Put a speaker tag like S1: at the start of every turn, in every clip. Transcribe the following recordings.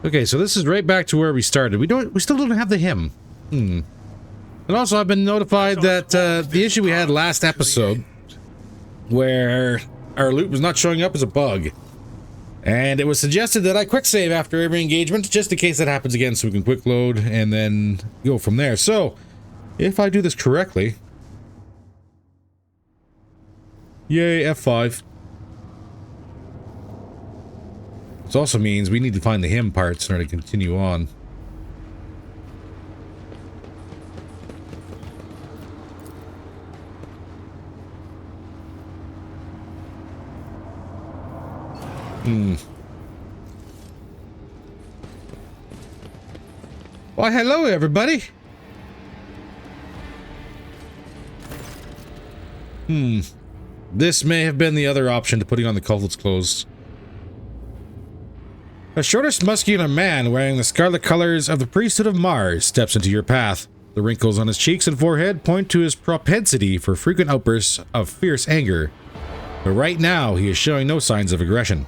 S1: Okay, so this is right back to where we started. We still don't have the hymn. And also I've been notified that the issue we had last episode, where our loot was not showing up, as a bug. And it was suggested that I quick save after every engagement, just in case that happens again, so we can quick load and then go from there. So, if I do this correctly... Yay, F5. This also means we need to find the hymn parts in order to continue on. Why, hello, everybody. This may have been the other option to putting on the cultist's clothes. A shortish, muscular man wearing the scarlet colors of the priesthood of Mars steps into your path. The wrinkles on his cheeks and forehead point to his propensity for frequent outbursts of fierce anger. But right now, he is showing no signs of aggression.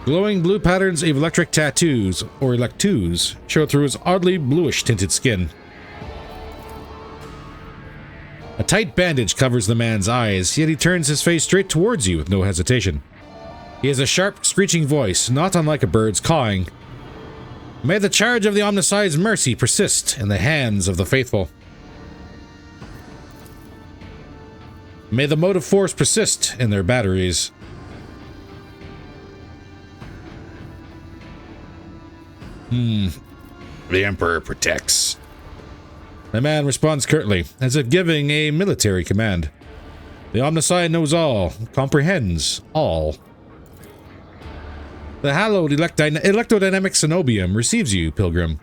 S1: Glowing blue patterns of electric tattoos, or electoos, show through his oddly bluish-tinted skin. A tight bandage covers the man's eyes, yet he turns his face straight towards you with no hesitation. He has a sharp, screeching voice, not unlike a bird's cawing. May the charge of the Omnissiah's mercy persist in the hands of the faithful. May the motive force persist in their batteries. The Emperor protects. The man responds curtly, as if giving a military command. The Omnissiah knows all, comprehends all. The hallowed electrodynamic cenobium receives you, pilgrim.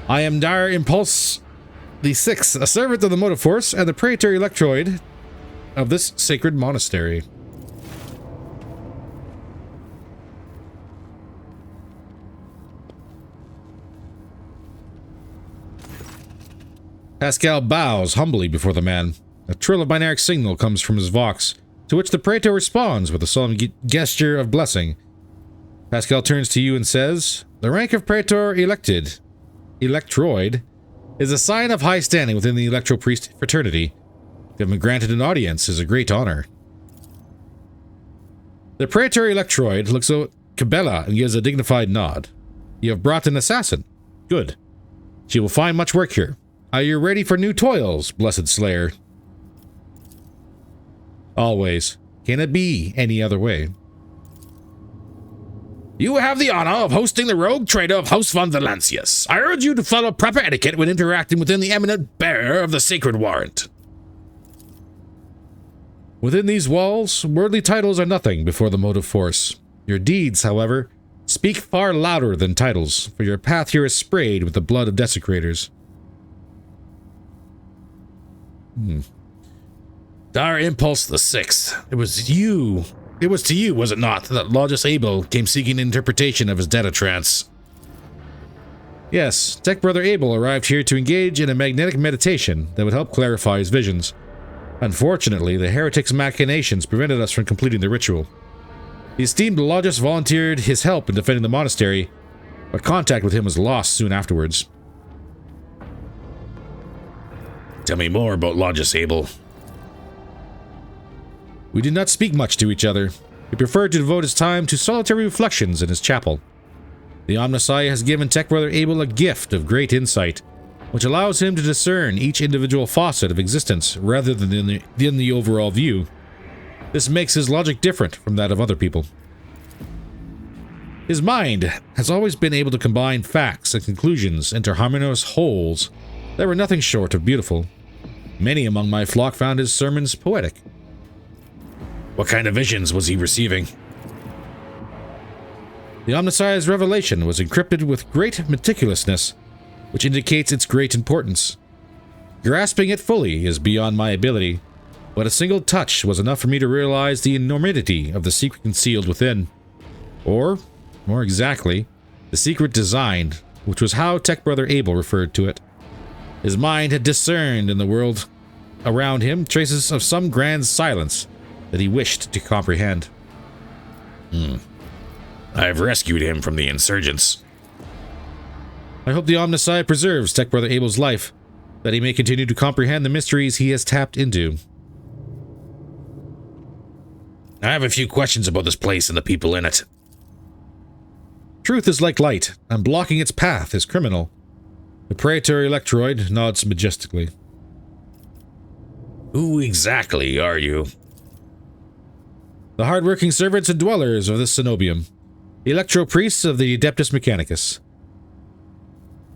S1: I am Dire Impulse the Sixth, a servant of the motive force and the praetor electroid of this sacred monastery. Pascal bows humbly before the man. A trill of binary signal comes from his vox, to which the praetor responds with a solemn gesture of blessing. Pascal turns to you and says, "The rank of praetor electroid, is a sign of high standing within the electro-priest fraternity. To have been granted an audience is a great honor." The praetor electroid looks at Cabela and gives a dignified nod. "You have brought an assassin. Good. She will find much work here. Are you ready for new toils, blessed slayer?" "Always. Can it be any other way?" "You have the honor of hosting the rogue trader of House von Valancius. I urge you to follow proper etiquette when interacting within the eminent bearer of the sacred warrant." "Within these walls, worldly titles are nothing before the motive force. Your deeds, however, speak far louder than titles, for your path here is sprayed with the blood of desecrators." Dire Impulse the Sixth. It was to you, was it not, that Logus Abel came seeking interpretation of his data trance? "Yes, Tech Brother Abel arrived here to engage in a magnetic meditation that would help clarify his visions. Unfortunately, the heretic's machinations prevented us from completing the ritual. The esteemed Logus volunteered his help in defending the monastery, but contact with him was lost soon afterwards." "Tell me more about Logus Abel." "We did not speak much to each other. He preferred to devote his time to solitary reflections in his chapel. The Omnissiah has given Tech Brother Abel a gift of great insight, which allows him to discern each individual facet of existence rather than in the overall view. This makes his logic different from that of other people. His mind has always been able to combine facts and conclusions into harmonious wholes that were nothing short of beautiful. Many among my flock found his sermons poetic." "What kind of visions was he receiving?" "The Omnissiah's revelation was encrypted with great meticulousness, which indicates its great importance. Grasping it fully is beyond my ability, but a single touch was enough for me to realize the enormity of the secret concealed within. Or, more exactly, the secret design, which was how Tech Brother Abel referred to it. His mind had discerned in the world around him traces of some grand silence that he wished to comprehend." "I've rescued him from the insurgents." I hope the Omnissiah preserves Tech Brother Abel's life, that he may continue to comprehend the mysteries he has tapped into. I have a few questions about this place and the people in it. Truth is like light, and blocking its path is criminal. The Praetor Electroid nods majestically. Who exactly are you? The hard-working servants and dwellers of this cenobium. Electro-priests of the Adeptus Mechanicus.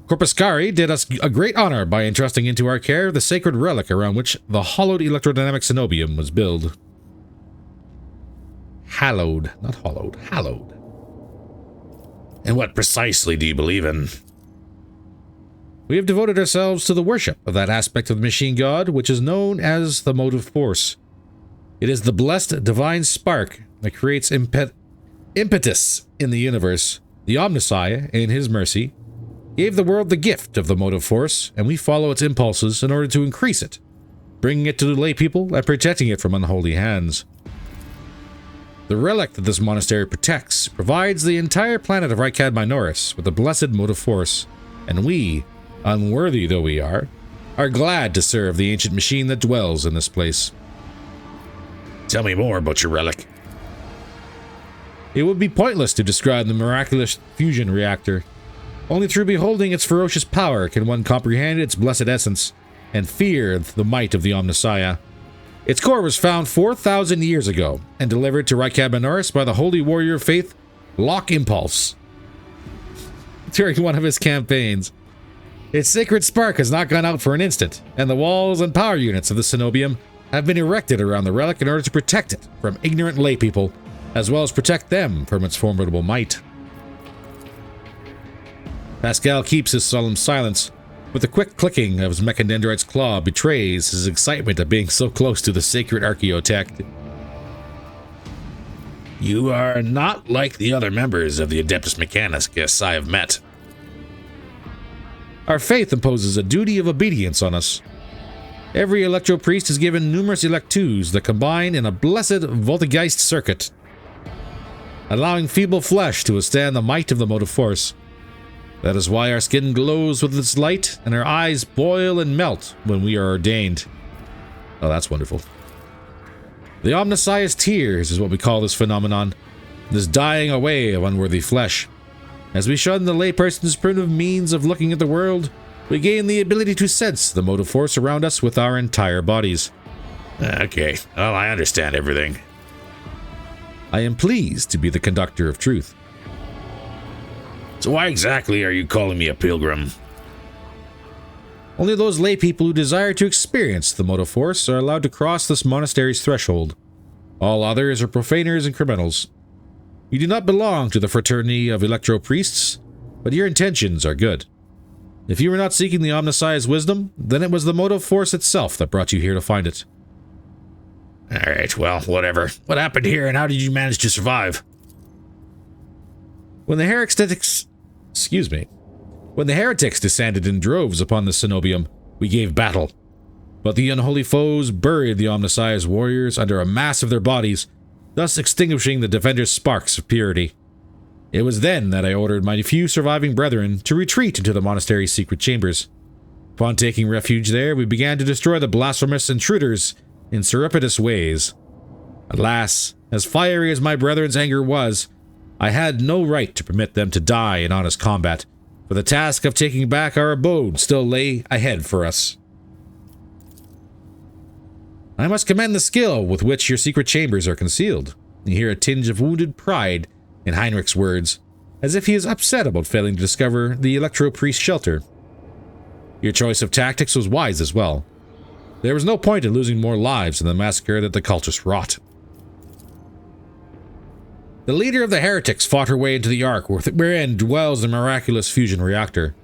S1: Corpuscari did us a great honor by entrusting into our care the sacred relic around which the hallowed electrodynamic cenobium was built. Hallowed, not hollowed, hallowed. And what precisely do you believe in? We have devoted ourselves to the worship of that aspect of the machine god which is known as the motive force. It is the blessed divine spark that creates impetus in the universe. The Omnissiah, in his mercy, gave the world the gift of the motive force, and we follow its impulses in order to increase it, bringing it to the lay people and protecting it from unholy hands. The relic that this monastery protects provides the entire planet of Owlcat Minoris with the blessed motive force, and we, unworthy though we are glad to serve the ancient machine that dwells in this place. Tell me more about your relic. It would be pointless to describe the miraculous fusion reactor. Only through beholding its ferocious power can one comprehend its blessed essence and fear the might of the Omnissiah. Its core was found 4,000 years ago and delivered to Owlcat Minoris by the holy warrior of faith, Lock Impulse, during one of his campaigns. Its sacred spark has not gone out for an instant, and the walls and power units of the cenobium have been erected around the relic in order to protect it from ignorant laypeople, as well as protect them from its formidable might. Pascal keeps his solemn silence, but the quick clicking of his mechadendrite's claw betrays his excitement at being so close to the sacred archaeotech. You are not like the other members of the Adeptus Mechanicus I have met. Our faith imposes a duty of obedience on us. Every electro-priest is given numerous electus that combine in a blessed Voltgeist circuit, allowing feeble flesh to withstand the might of the motive force. That is why our skin glows with its light, and our eyes boil and melt when we are ordained. Oh, that's wonderful. The Omnissiah's tears is what we call this phenomenon, this dying away of unworthy flesh. As we shun the layperson's primitive means of looking at the world, we gain the ability to sense the motive force around us with our entire bodies. Okay, well, I understand everything. I am pleased to be the conductor of truth. So why exactly are you calling me a pilgrim? Only those lay people who desire to experience the motive force are allowed to cross this monastery's threshold. All others are profaners and criminals. You do not belong to the fraternity of electro-priests, but your intentions are good. If you were not seeking the Omnissiah's wisdom, then it was the motive force itself that brought you here to find it. Alright, well, whatever. What happened here and how did you manage to survive? When the heretics descended in droves upon the cenobium, we gave battle. But the unholy foes buried the Omnissiah's warriors under a mass of their bodies, thus extinguishing the defenders' sparks of purity. It was then that I ordered my few surviving brethren to retreat into the monastery's secret chambers. Upon taking refuge there, we began to destroy the blasphemous intruders in surreptitious ways. Alas, as fiery as my brethren's anger was, I had no right to permit them to die in honest combat, for the task of taking back our abode still lay ahead for us. I must commend the skill with which your secret chambers are concealed. You hear a tinge of wounded pride in Heinrich's words, as if he is upset about failing to discover the electro-priest shelter. Your choice of tactics was wise as well. There was no point in losing more lives in the massacre that the cultists wrought. The leader of the heretics fought her way into the Ark, wherein dwells the miraculous fusion reactor.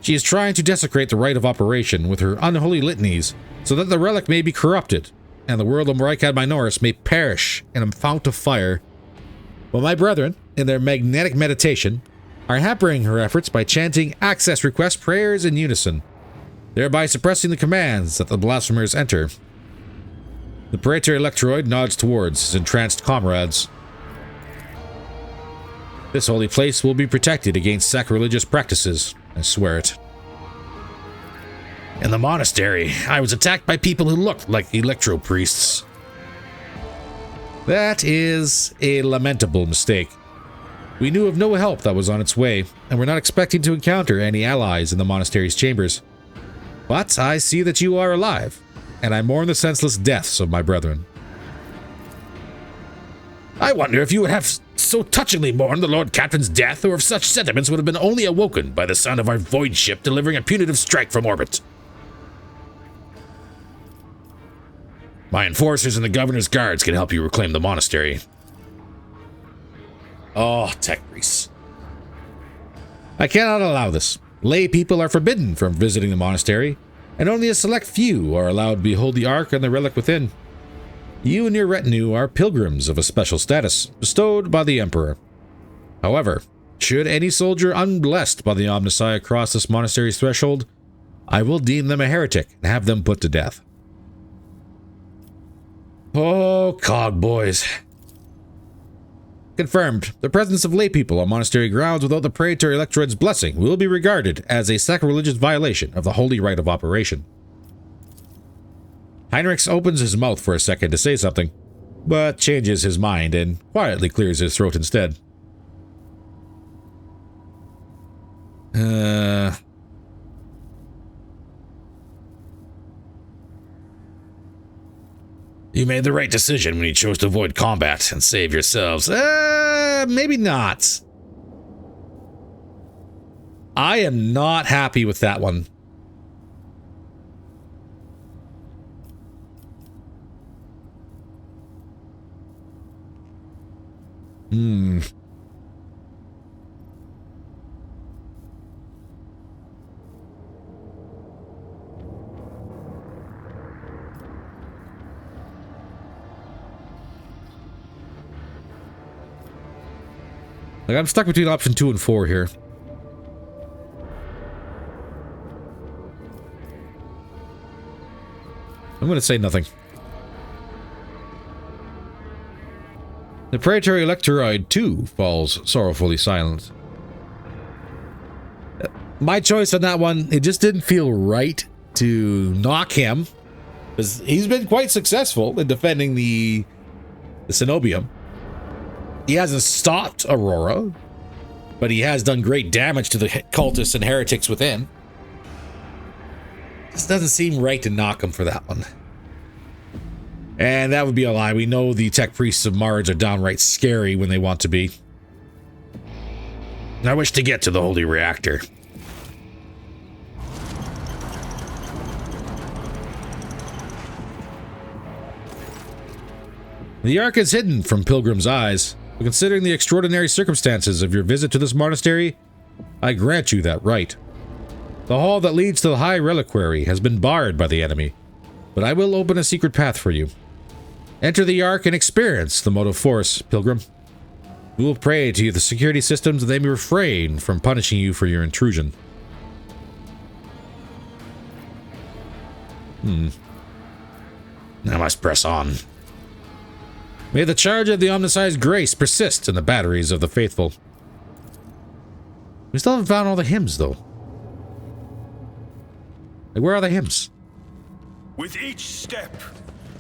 S1: She is trying to desecrate the rite of operation with her unholy litanies, so that the relic may be corrupted, and the world of Owlcat Minoris may perish in a fount of fire. But my brethren, in their magnetic meditation, are hampering her efforts by chanting access request prayers in unison, thereby suppressing the commands that the blasphemers enter. The Praetor Electroid nods towards his entranced comrades. This holy place will be protected against sacrilegious practices. I swear it. In the monastery, I was attacked by people who looked like electro-priests. That is a lamentable mistake. We knew of no help that was on its way, and were not expecting to encounter any allies in the monastery's chambers. But I see that you are alive, and I mourn the senseless deaths of my brethren. I wonder if you would have so touchingly mourned the Lord Captain's death, or if such sentiments would have been only awoken by the sound of our void ship delivering a punitive strike from orbit. My enforcers and the governor's guards can help you reclaim the monastery. Oh, tech grease. I cannot allow this. Lay people are forbidden from visiting the monastery, and only a select few are allowed to behold the Ark and the relic within. You and your retinue are pilgrims of a special status, bestowed by the Emperor. However, should any soldier unblessed by the Omnissiah cross this monastery's threshold, I will deem them a heretic and have them put to death. Oh, cog boys. Confirmed. The presence of laypeople on monastery grounds without the Praetor Electorate's blessing will be regarded as a sacrilegious violation of the holy rite of operation. Heinrichs opens his mouth for a second to say something, but changes his mind and quietly clears his throat instead. You made the right decision when you chose to avoid combat and save yourselves. Maybe not. I am not happy with that one. Like, I'm stuck between option 2 and 4 here. I'm going to say nothing. The Praetor Electoroid, too, falls sorrowfully silent. My choice on that one, it just didn't feel right to knock him, because he's been quite successful in defending the Cenobium. He hasn't stopped Aurora, but he has done great damage to the cultists and heretics within. This doesn't seem right to knock him for that one. And that would be a lie. We know the tech priests of Marge are downright scary when they want to be. I wish to get to the holy reactor. The Ark is hidden from pilgrims' eyes. But considering the extraordinary circumstances of your visit to this monastery, I grant you that right. The hall that leads to the High Reliquary has been barred by the enemy, but I will open a secret path for you. Enter the Ark and experience the motive force, pilgrim. We will pray to the security systems that they may refrain from punishing you for your intrusion. I must press on. May the charge of the Omnissiah's grace persist in the batteries of the faithful. We still haven't found all the hymns, though. Like, where are the hymns?
S2: With each step,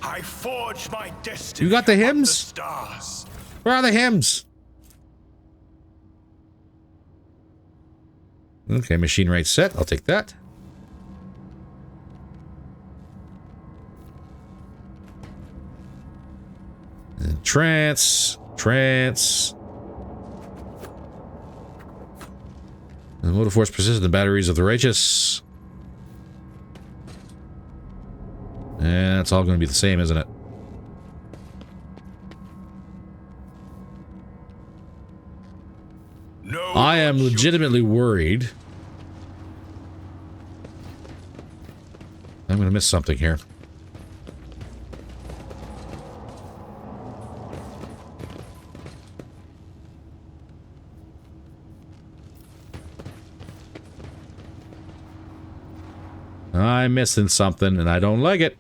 S2: I forge my destiny.
S1: You got the hymns?
S2: The stars.
S1: Where are the hymns? Okay, machine rate set. I'll take that. And trance. And the motive force persists in the batteries of the righteous. And it's all going to be the same, isn't it?
S2: No,
S1: I am legitimately worried. I'm going to miss something here. I'm missing something, and I don't like it.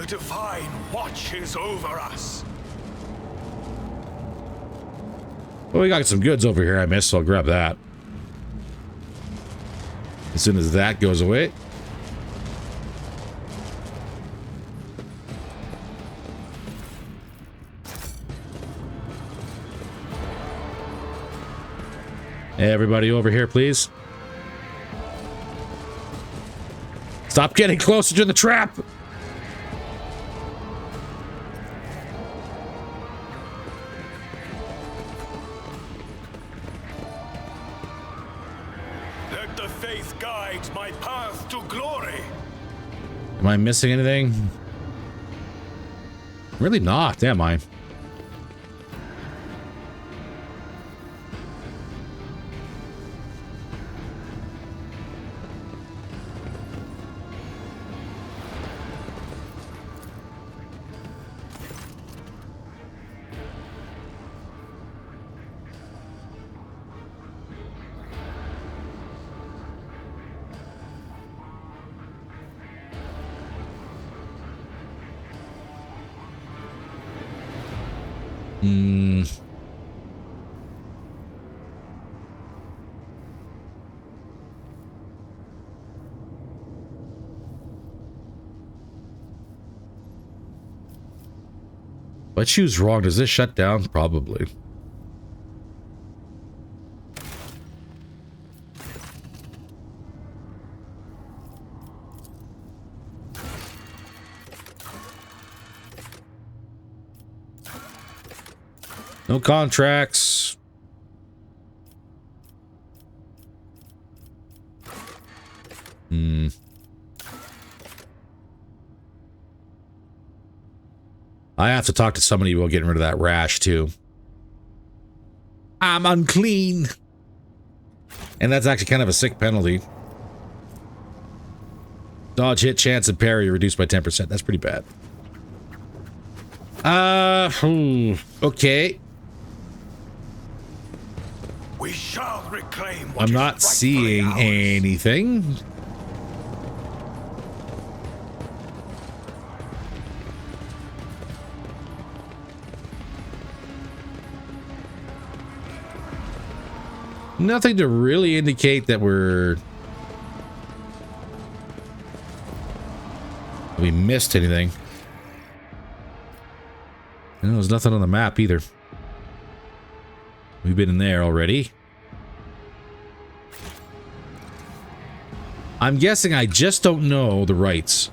S2: The Divine watches over us.
S1: Well, we got some goods over here I missed, so I'll grab that. As soon as that goes away. Everybody over here, please. Stop getting closer to the trap!
S2: Let the faith guide my path to glory.
S1: Am I missing anything? Really not, am I? If I choose wrong, does this shut down? Probably. No contracts. I have to talk to somebody about getting rid of that rash, too. I'm unclean. And that's actually kind of a sick penalty. Dodge, hit, chance, and parry reduced by 10%. That's pretty bad. Okay.
S2: We shall reclaim what
S1: I'm
S2: is
S1: not
S2: rightfully
S1: seeing
S2: ours.
S1: anything. Nothing to really indicate that we missed anything. And there's nothing on the map either. We've been in there already. I'm guessing I just don't know the rights.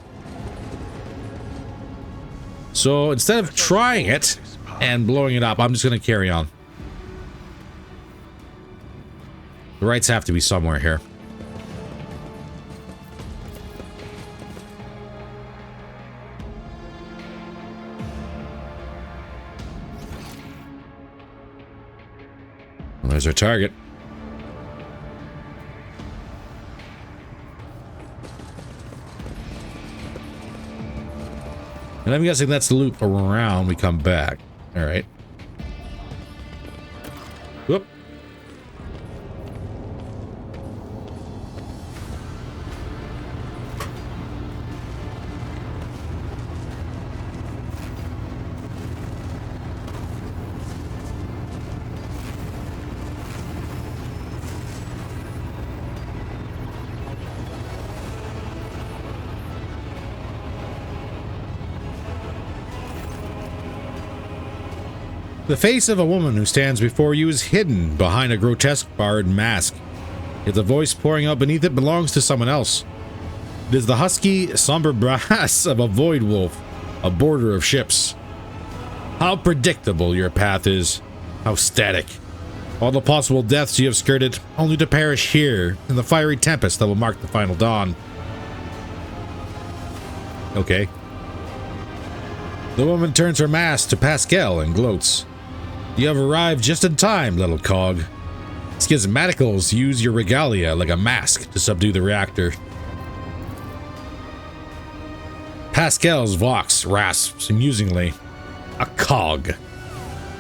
S1: So instead of trying it and blowing it up, I'm just going to carry on. The rights have to be somewhere here. Well, there's our target. And I'm guessing that's the loop around we come back. All right. Whoop. The face of a woman who stands before you is hidden behind a grotesque barred mask. Yet the voice pouring out beneath it belongs to someone else. It is the husky, somber brass of a void wolf, a boarder of ships. How predictable your path is. How static. All the possible deaths you have skirted, only to perish here in the fiery tempest that will mark the final dawn. Okay. The woman turns her mask to Pascal and gloats. You have arrived just in time, little cog. Schismaticals use your regalia like a mask to subdue the reactor. Pascal's vox rasps amusingly. A cog.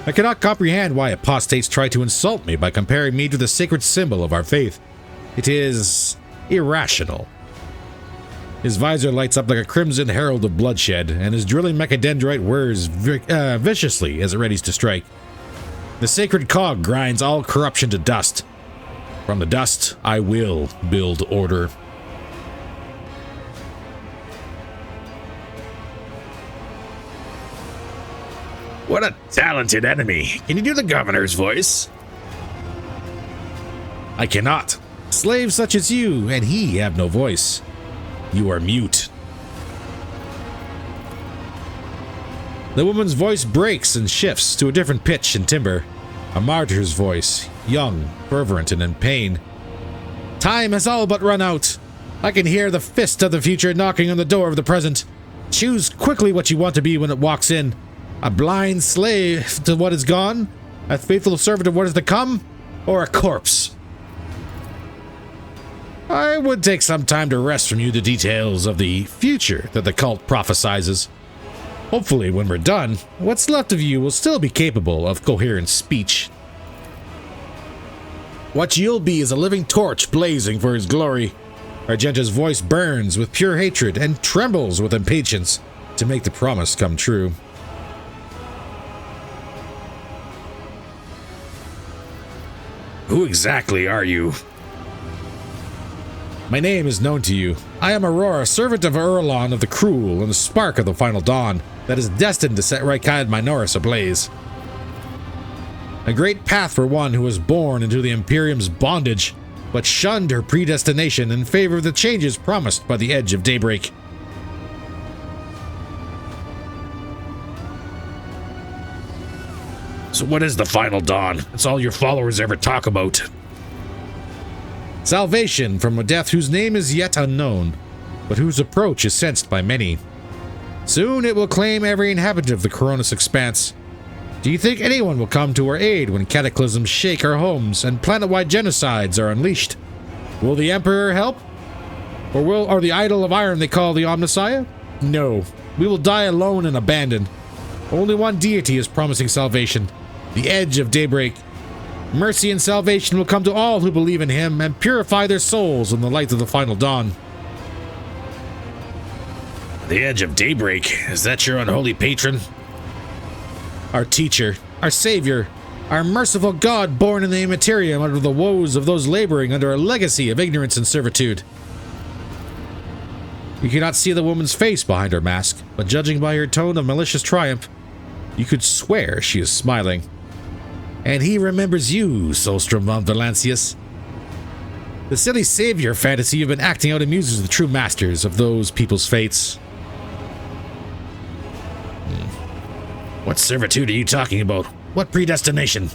S1: I cannot comprehend why apostates try to insult me by comparing me to the sacred symbol of our faith. It is irrational. His visor lights up like a crimson herald of bloodshed, and his drilling mechadendrite whirs viciously as it readies to strike. The sacred cog grinds all corruption to dust. From the dust, I will build order.
S3: What a talented enemy. Can you do the governor's voice?
S1: I cannot. Slaves such as you and he have no voice. You are mute. The woman's voice breaks and shifts to a different pitch and timbre. A martyr's voice, young, fervent, and in pain. Time has all but run out. I can hear the fist of the future knocking on the door of the present. Choose quickly what you want to be when it walks in. A blind slave to what is gone, a faithful servant of what is to come, or a corpse. I would take some time to wrest from you the details of the future that the cult prophesizes. Hopefully, when we're done, what's left of you will still be capable of coherent speech. What you'll be is a living torch blazing for his glory. Argenta's voice burns with pure hatred and trembles with impatience to make the promise come true.
S3: Who exactly are you?
S1: My name is known to you. I am Aurora, servant of Urlon of the Cruel and the spark of the final dawn that is destined to set Rykad Minoris ablaze. A great path for one who was born into the Imperium's bondage, but shunned her predestination in favor of the changes promised by the edge of daybreak.
S3: So what is the final dawn? It's all your followers ever talk about.
S1: Salvation from a death whose name is yet unknown, but whose approach is sensed by many. Soon it will claim every inhabitant of the Coronis expanse. Do you think anyone will come to our aid when cataclysms shake our homes and planet-wide genocides are unleashed? Will the Emperor help? Or the idol of iron they call the Omnissiah? No, we will die alone and abandoned. Only one deity is promising salvation, the edge of daybreak. Mercy and salvation will come to all who believe in him and purify their souls in the light of the final dawn.
S3: The edge of daybreak, is that your unholy patron?
S1: Our teacher, our savior, our merciful God born in the Immaterium under the woes of those laboring under a legacy of ignorance and servitude. You cannot see the woman's face behind her mask, but judging by her tone of malicious triumph, you could swear she is smiling. And he remembers you, Solstrom von Valancius. The silly savior fantasy you've been acting out amuses the true masters of those people's fates.
S3: What servitude are you talking about? What predestination?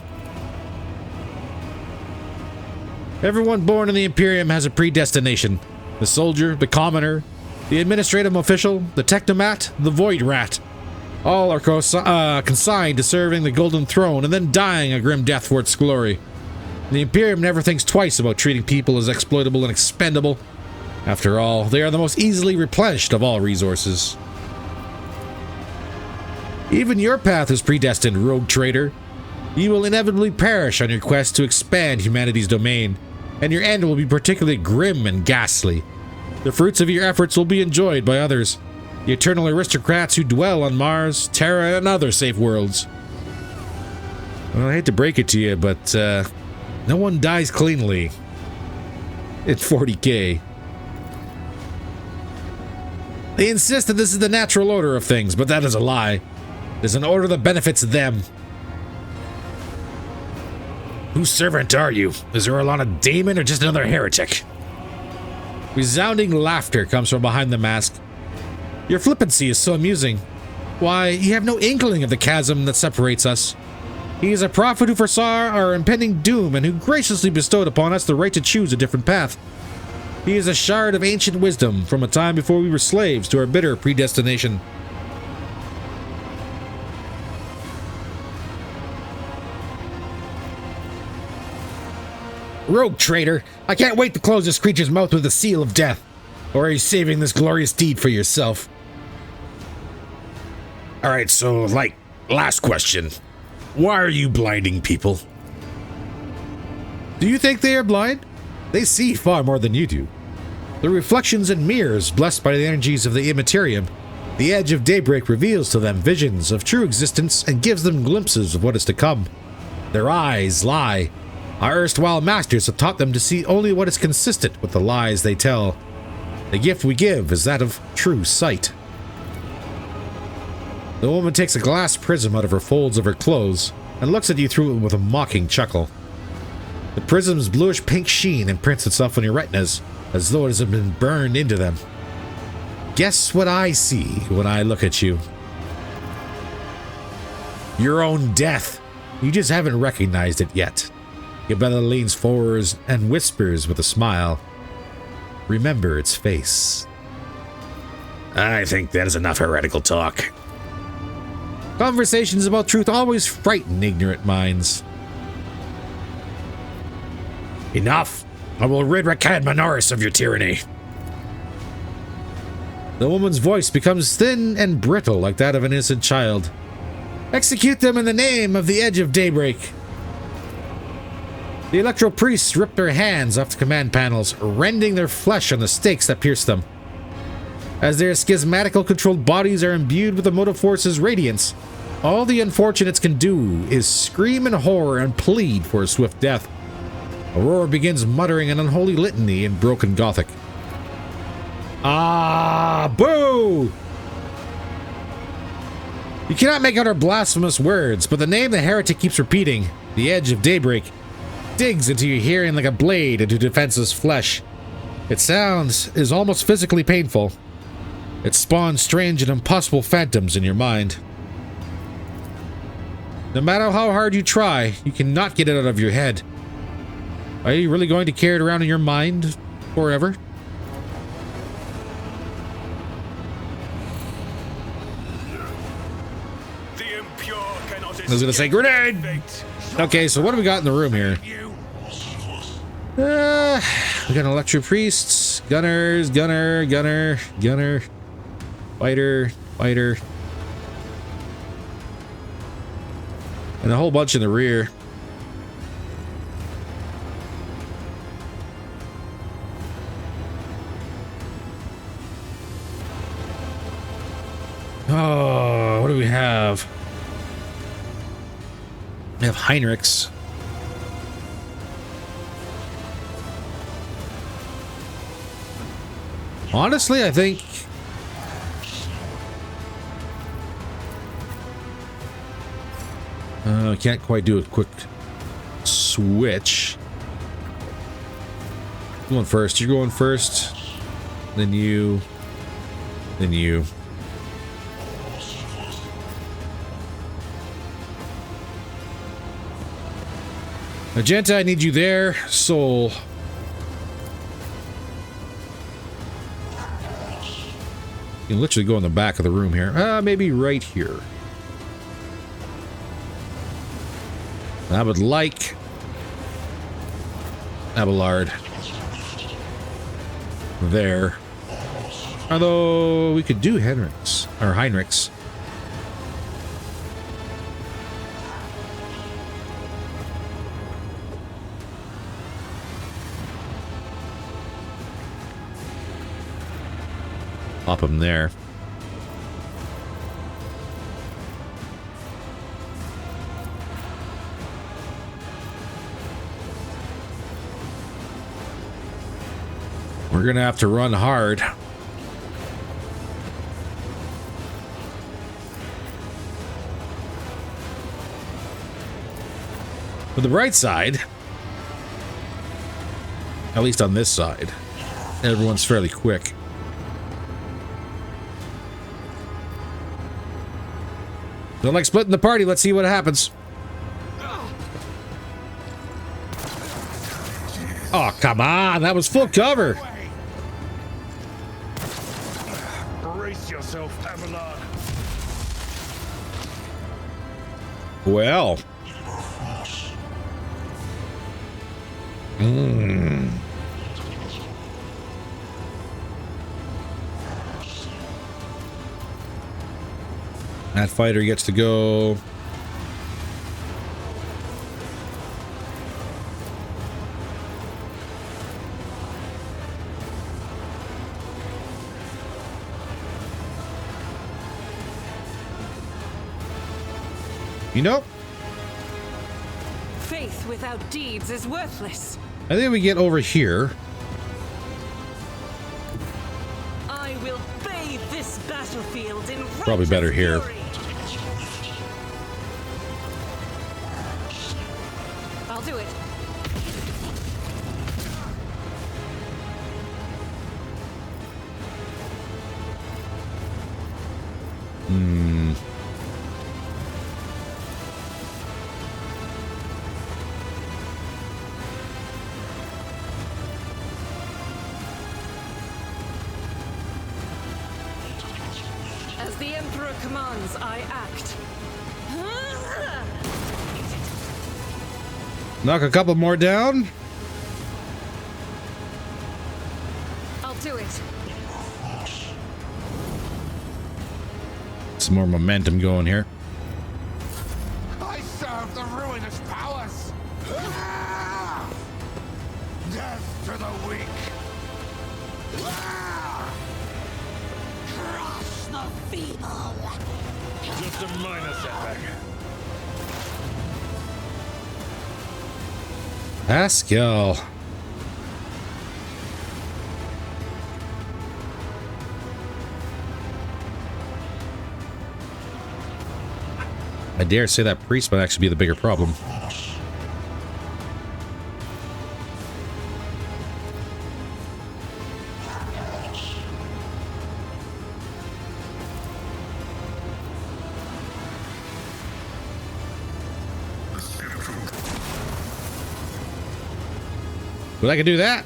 S1: Everyone born in the Imperium has a predestination. The soldier, the commoner, the administrative official, the technomat, the void rat. All are consigned to serving the Golden Throne and then dying a grim death for its glory. The Imperium never thinks twice about treating people as exploitable and expendable. After all, they are the most easily replenished of all resources. Even your path is predestined, rogue traitor. You will inevitably perish on your quest to expand humanity's domain, and your end will be particularly grim and ghastly. The fruits of your efforts will be enjoyed by others, the eternal aristocrats who dwell on Mars, Terra, and other safe worlds. Well, I hate to break it to you, but no one dies cleanly. It's 40K. They insist that this is the natural order of things, but that is a lie. It is an order that benefits them.
S3: Whose servant are you? Is Urlon a daemon or just another heretic?
S1: Resounding laughter comes from behind the mask. Your flippancy is so amusing. Why, you have no inkling of the chasm that separates us. He is a prophet who foresaw our impending doom and who graciously bestowed upon us the right to choose a different path. He is a shard of ancient wisdom from a time before we were slaves to our bitter predestination. Rogue traitor, I can't wait to close this creature's mouth with the seal of death. Or are you saving this glorious deed for yourself?
S3: Alright, so, last question. Why are you blinding people?
S1: Do you think they are blind? They see far more than you do. The reflections and mirrors, blessed by the energies of the Immaterium, the edge of daybreak reveals to them visions of true existence and gives them glimpses of what is to come. Their eyes lie. Our erstwhile masters have taught them to see only what is consistent with the lies they tell. The gift we give is that of true sight. The woman takes a glass prism out of her folds of her clothes and looks at you through it with a mocking chuckle. The prism's bluish-pink sheen imprints itself on your retinas, as though it has been burned into them. Guess what I see when I look at you? Your own death. You just haven't recognized it yet. Gabella leans forward and whispers with a smile. Remember its face.
S3: I think that is enough heretical talk.
S1: Conversations about truth always frighten ignorant minds.
S3: Enough! I will rid Rakad Minoris of your tyranny.
S1: The woman's voice becomes thin and brittle like that of an innocent child. Execute them in the name of the Edge of Daybreak. The electro priests rip their hands off the command panels, rending their flesh on the stakes that pierce them. As their schismatical controlled bodies are imbued with the motive force's radiance, all the unfortunates can do is scream in horror and plead for a swift death. Aurora begins muttering an unholy litany in broken Gothic. Ah, boo! You cannot make out her blasphemous words, but the name the heretic keeps repeating, the Edge of Daybreak, digs into your hearing like a blade into defenseless flesh. Its sound is almost physically painful. It spawns strange and impossible phantoms in your mind. No matter how hard you try, you cannot get it out of your head. Are you really going to carry it around in your mind forever? I was gonna say grenade! Okay, so what do we got in the room here? We got electro priests, gunners, gunner, fighter, and a whole bunch in the rear. Oh, what do we have? We have Heinrichs. Honestly, I think I can't quite do a quick switch. Going first. You're going first. Then you. Then you. Magenta, I need you there. Soul. You can literally go in the back of the room here. Maybe right here. I would like Abelard there. Although we could do Heinrichs. Pop him there. We're gonna have to run hard. But the bright side, at least on this side, everyone's fairly quick. Don't like splitting the party. Let's see what happens. Oh, come on. That was full cover.
S2: Brace yourself, Abelard.
S1: Well. That fighter gets to go. You know,
S4: Faith without deeds is worthless.
S1: I think we get over here.
S4: I will bathe this battlefield in
S1: Probably better
S4: righteous
S1: here.
S4: glory. I'll do it. As the Emperor commands, I act.
S1: Knock a couple more down.
S4: I'll do it.
S1: Some more momentum going here.
S2: I serve the ruinous powers. Ah! Death to the weak. Ah!
S4: Crush the feeble.
S2: Just a minor setback.
S1: Pascal. I dare say that priest might actually be the bigger problem. But I can do that.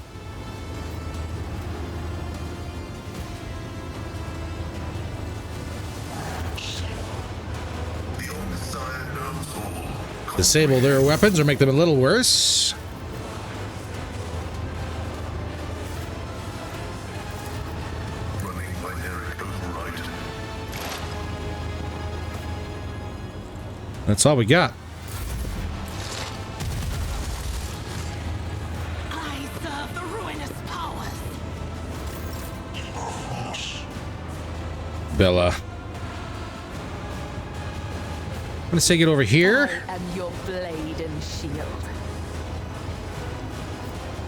S1: Disable their weapons or make them a little worse. That's all we got.
S4: I serve the ruinous powers.
S1: Bella. I'm gonna say get over here.
S4: I am your blade and shield.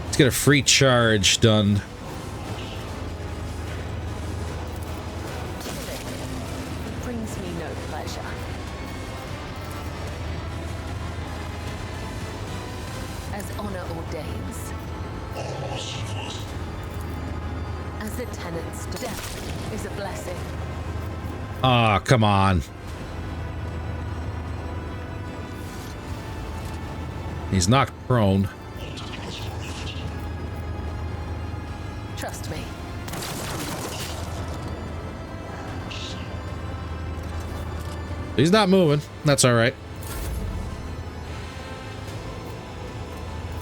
S1: Let's get a free charge done.
S4: It brings me no pleasure. As honor ordains. As the tenant's death is a blessing.
S1: Ah, come on. He's knocked prone.
S4: Trust me.
S1: He's not moving. That's all right.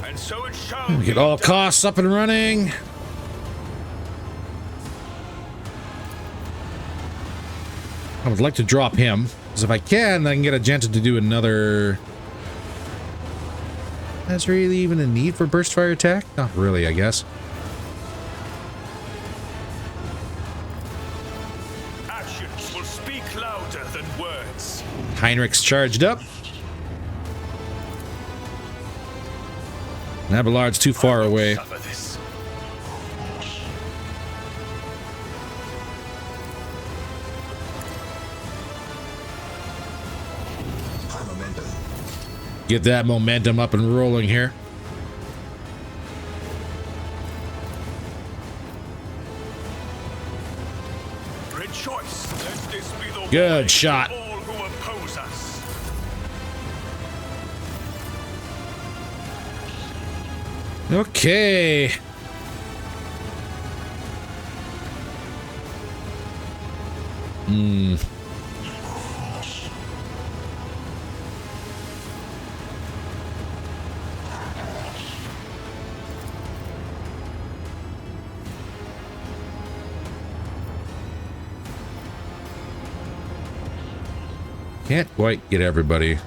S2: And so it shall
S1: Get all costs up and running. I would like to drop him, because if I can, I can get a Genta to do another. Is there really even a need for burst fire attack? Not really, I guess.
S2: actions will speak louder than words.
S1: Heinrich's charged up. Abelard's too far away.
S2: Suffer this.
S1: Get that momentum up and rolling here.
S2: Rejoice. Let this be the
S1: Good
S2: warning
S1: shot.
S2: to all who oppose us.
S1: Okay. Can't quite get everybody. I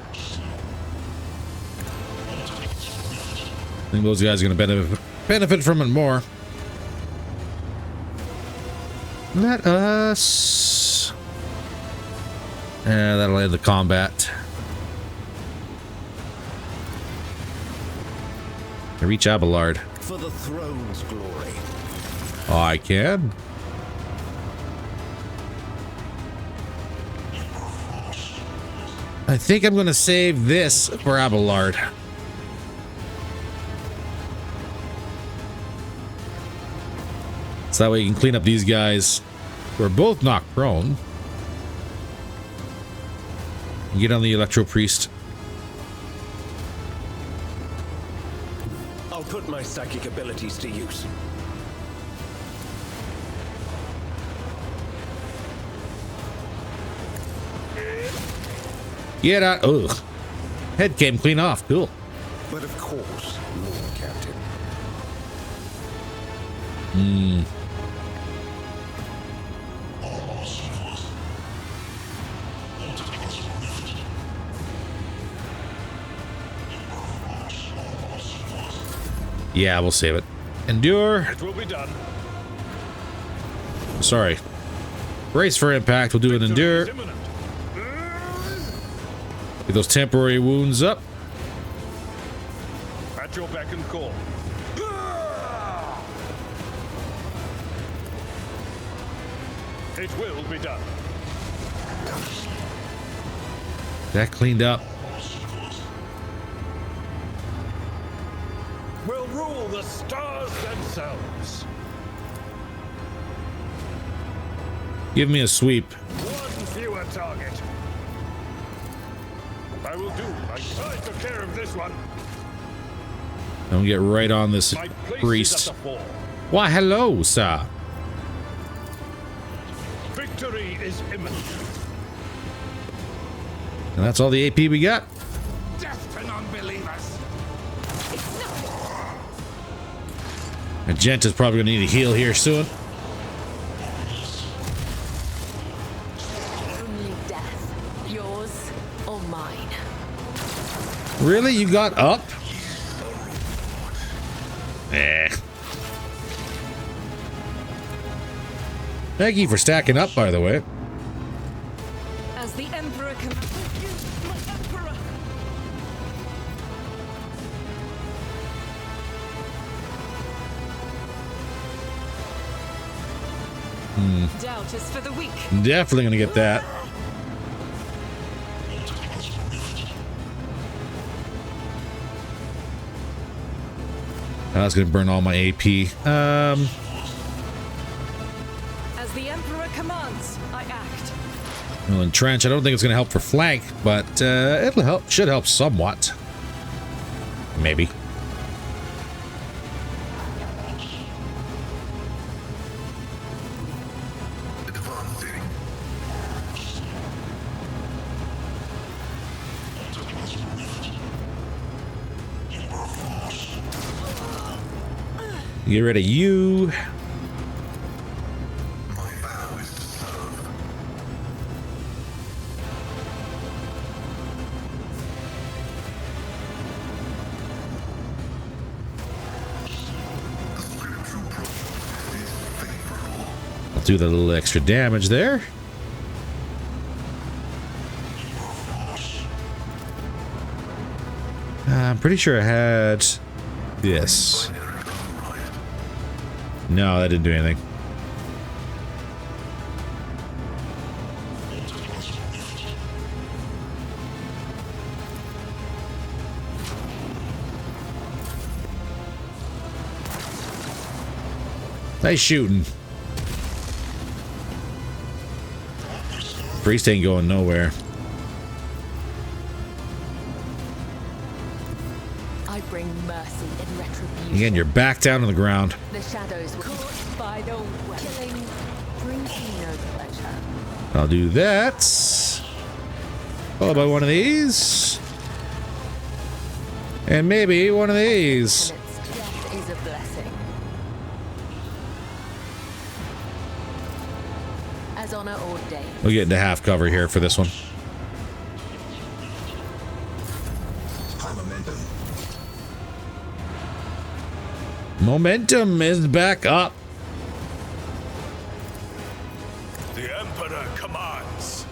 S1: think those guys are going to benefit from it more. Let us... that'll end the combat. Reach Abelard.
S5: For the throne's glory.
S1: Oh, I can. I think I'm gonna save this for Abelard. So that way you can clean up these guys who are both knocked prone. Get on the Electro Priest.
S5: I'll put my psychic abilities to use.
S1: Get out. Ugh. Head came clean off. Cool.
S5: But of course, Lord Captain.
S1: Yeah, we'll save it. Endure.
S2: It will be done.
S1: Sorry. Brace for impact. We'll do an endure.
S2: Imminent.
S1: Get those temporary wounds up.
S2: At your beck and call. It will be done.
S1: That cleaned up.
S2: Will rule the stars themselves.
S1: Give me a sweep.
S2: One fewer target. I will do. I took care of this one.
S1: Don't get right on this
S2: My place
S1: priest.
S2: is at the fore.
S1: Why, hello, sir.
S2: Victory is imminent.
S1: And that's all the AP we got.
S2: Death to non-believers.
S1: And Gent is probably going to need a heal here soon.
S4: Only death. Yours or mine.
S1: Really? You got up? Eh. Thank you for stacking up, by the way.
S4: As the Emperor commands. My Emperor! Doubt is for the weak.
S1: Definitely going to get that. That's going to burn all my AP.
S4: As the Emperor commands, I act.
S1: Well, entrench. I don't think it's going to help for flank, but it'll help. Should help somewhat. Maybe. Get rid of you. I'll do the little extra damage there. I'm pretty sure I had this. No, that didn't do anything. Nice shooting. Priest ain't going nowhere.
S4: I bring mercy in retribution.
S1: Again, you're back down on the ground.
S4: The shadows were caught by the well. Killing brings me no pleasure.
S1: I'll do that. Followed by one of these. And maybe one of these.
S4: And its death is a blessing. As honor ordained.
S1: We'll get into half cover here for this one. Momentum is back up.
S2: The Emperor commands.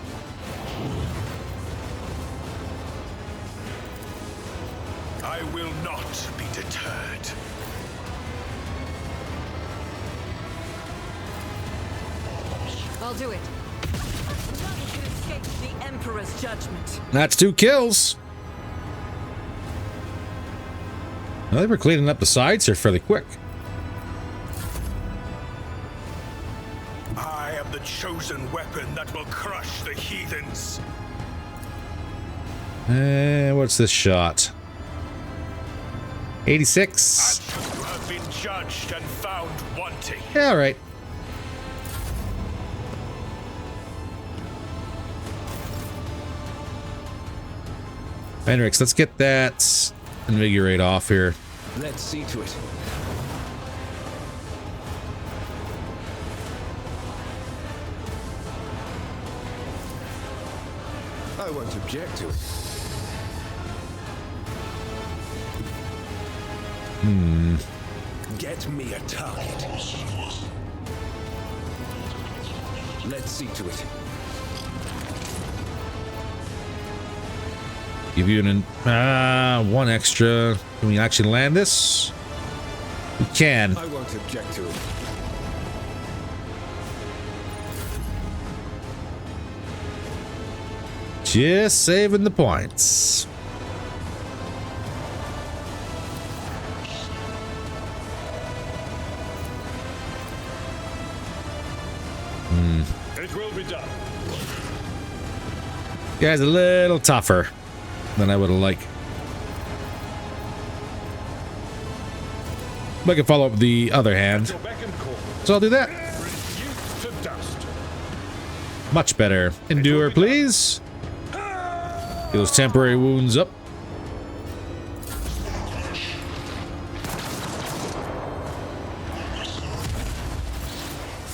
S2: I will not be deterred.
S4: I'll do it. None can escape the Emperor's judgment.
S1: That's 2 kills. Well, they were cleaning up the sides here fairly quick.
S2: I am the chosen weapon that will crush the heathens.
S1: What's this shot? 86.
S2: And you have been judged and found wanting.
S1: Yeah, all right. Hendrix, let's get that invigorate off here.
S5: Let's see to it. I won't object to it. Get me a target. Let's see to it.
S1: Give you one extra. Can we actually land this? We can.
S5: I won't object to it.
S1: Just saving the points.
S2: It will be done.
S1: Guy's a little tougher than I would have liked. But I can follow up with the other hand. So I'll do that.
S2: Reduced to dust.
S1: Much better. Endure, please. Get those temporary wounds up.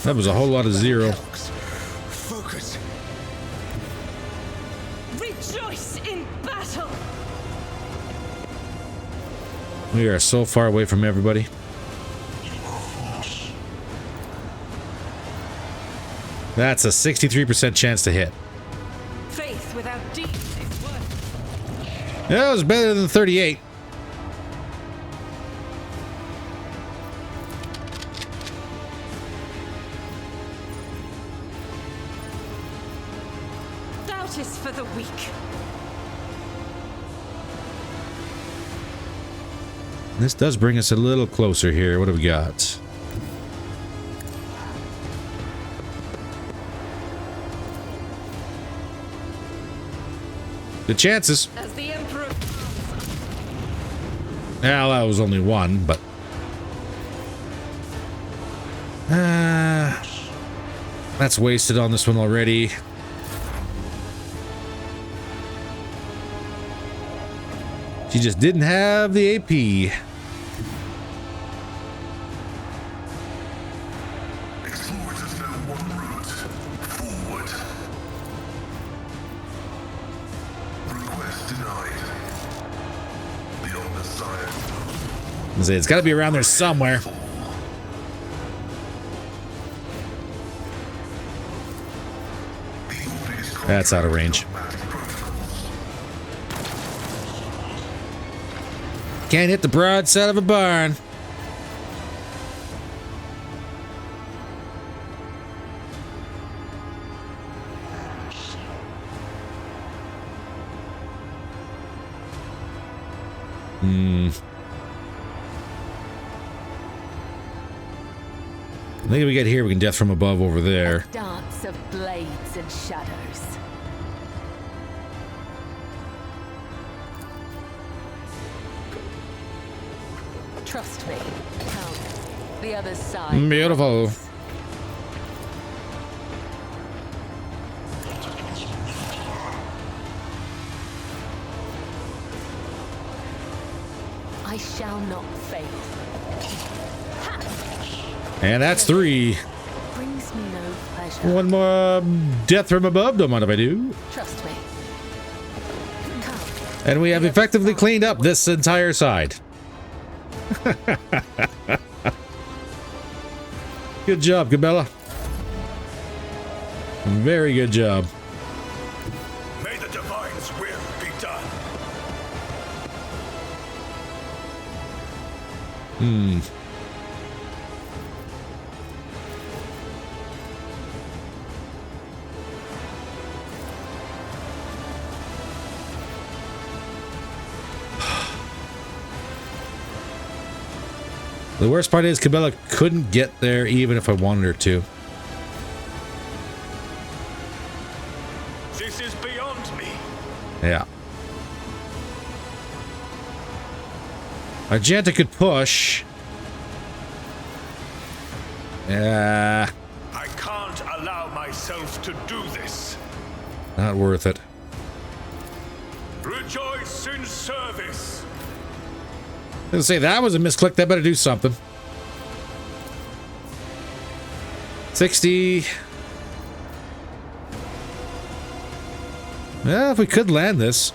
S1: That was a whole lot of 0.
S5: Focus.
S4: Rejoice in battle.
S1: We are so far away from everybody. That's a 63% chance to hit.
S4: Faith without deeds is worth.
S1: That was better than 38.
S4: Doubt is for the weak.
S1: This does bring us a little closer here. What do we got? The chances.
S4: As the Emperor.
S1: Yeah, that was only 1, but that's wasted on this one already. She just didn't have the AP.
S2: Explorers has found one route. Forward. Request denied. Beyond the science.
S1: It's got to be around there somewhere. That's out of range. Can't hit the broadside of a barn. I think if we get here, we can death from above over there.
S4: Dance of blades and shadows. Trust me, Count. The other side.
S1: Beautiful.
S4: I shall not fail.
S1: And that's 3.
S4: Brings me no pleasure.
S1: One more death from above. Don't mind if I do.
S4: Trust me. Count.
S1: And we have effectively cleaned up this entire side. Good job, Gabella. Very good job.
S2: May the divine's will be done.
S1: The worst part is Cabela couldn't get there even if I wanted her to.
S2: This is beyond me.
S1: Yeah. Argenta could push. Yeah.
S2: I can't allow myself to do this.
S1: Not worth it.
S2: Rejoice in service.
S1: I was gonna say that was a misclick. That better do something. 60. Yeah, if we could land this.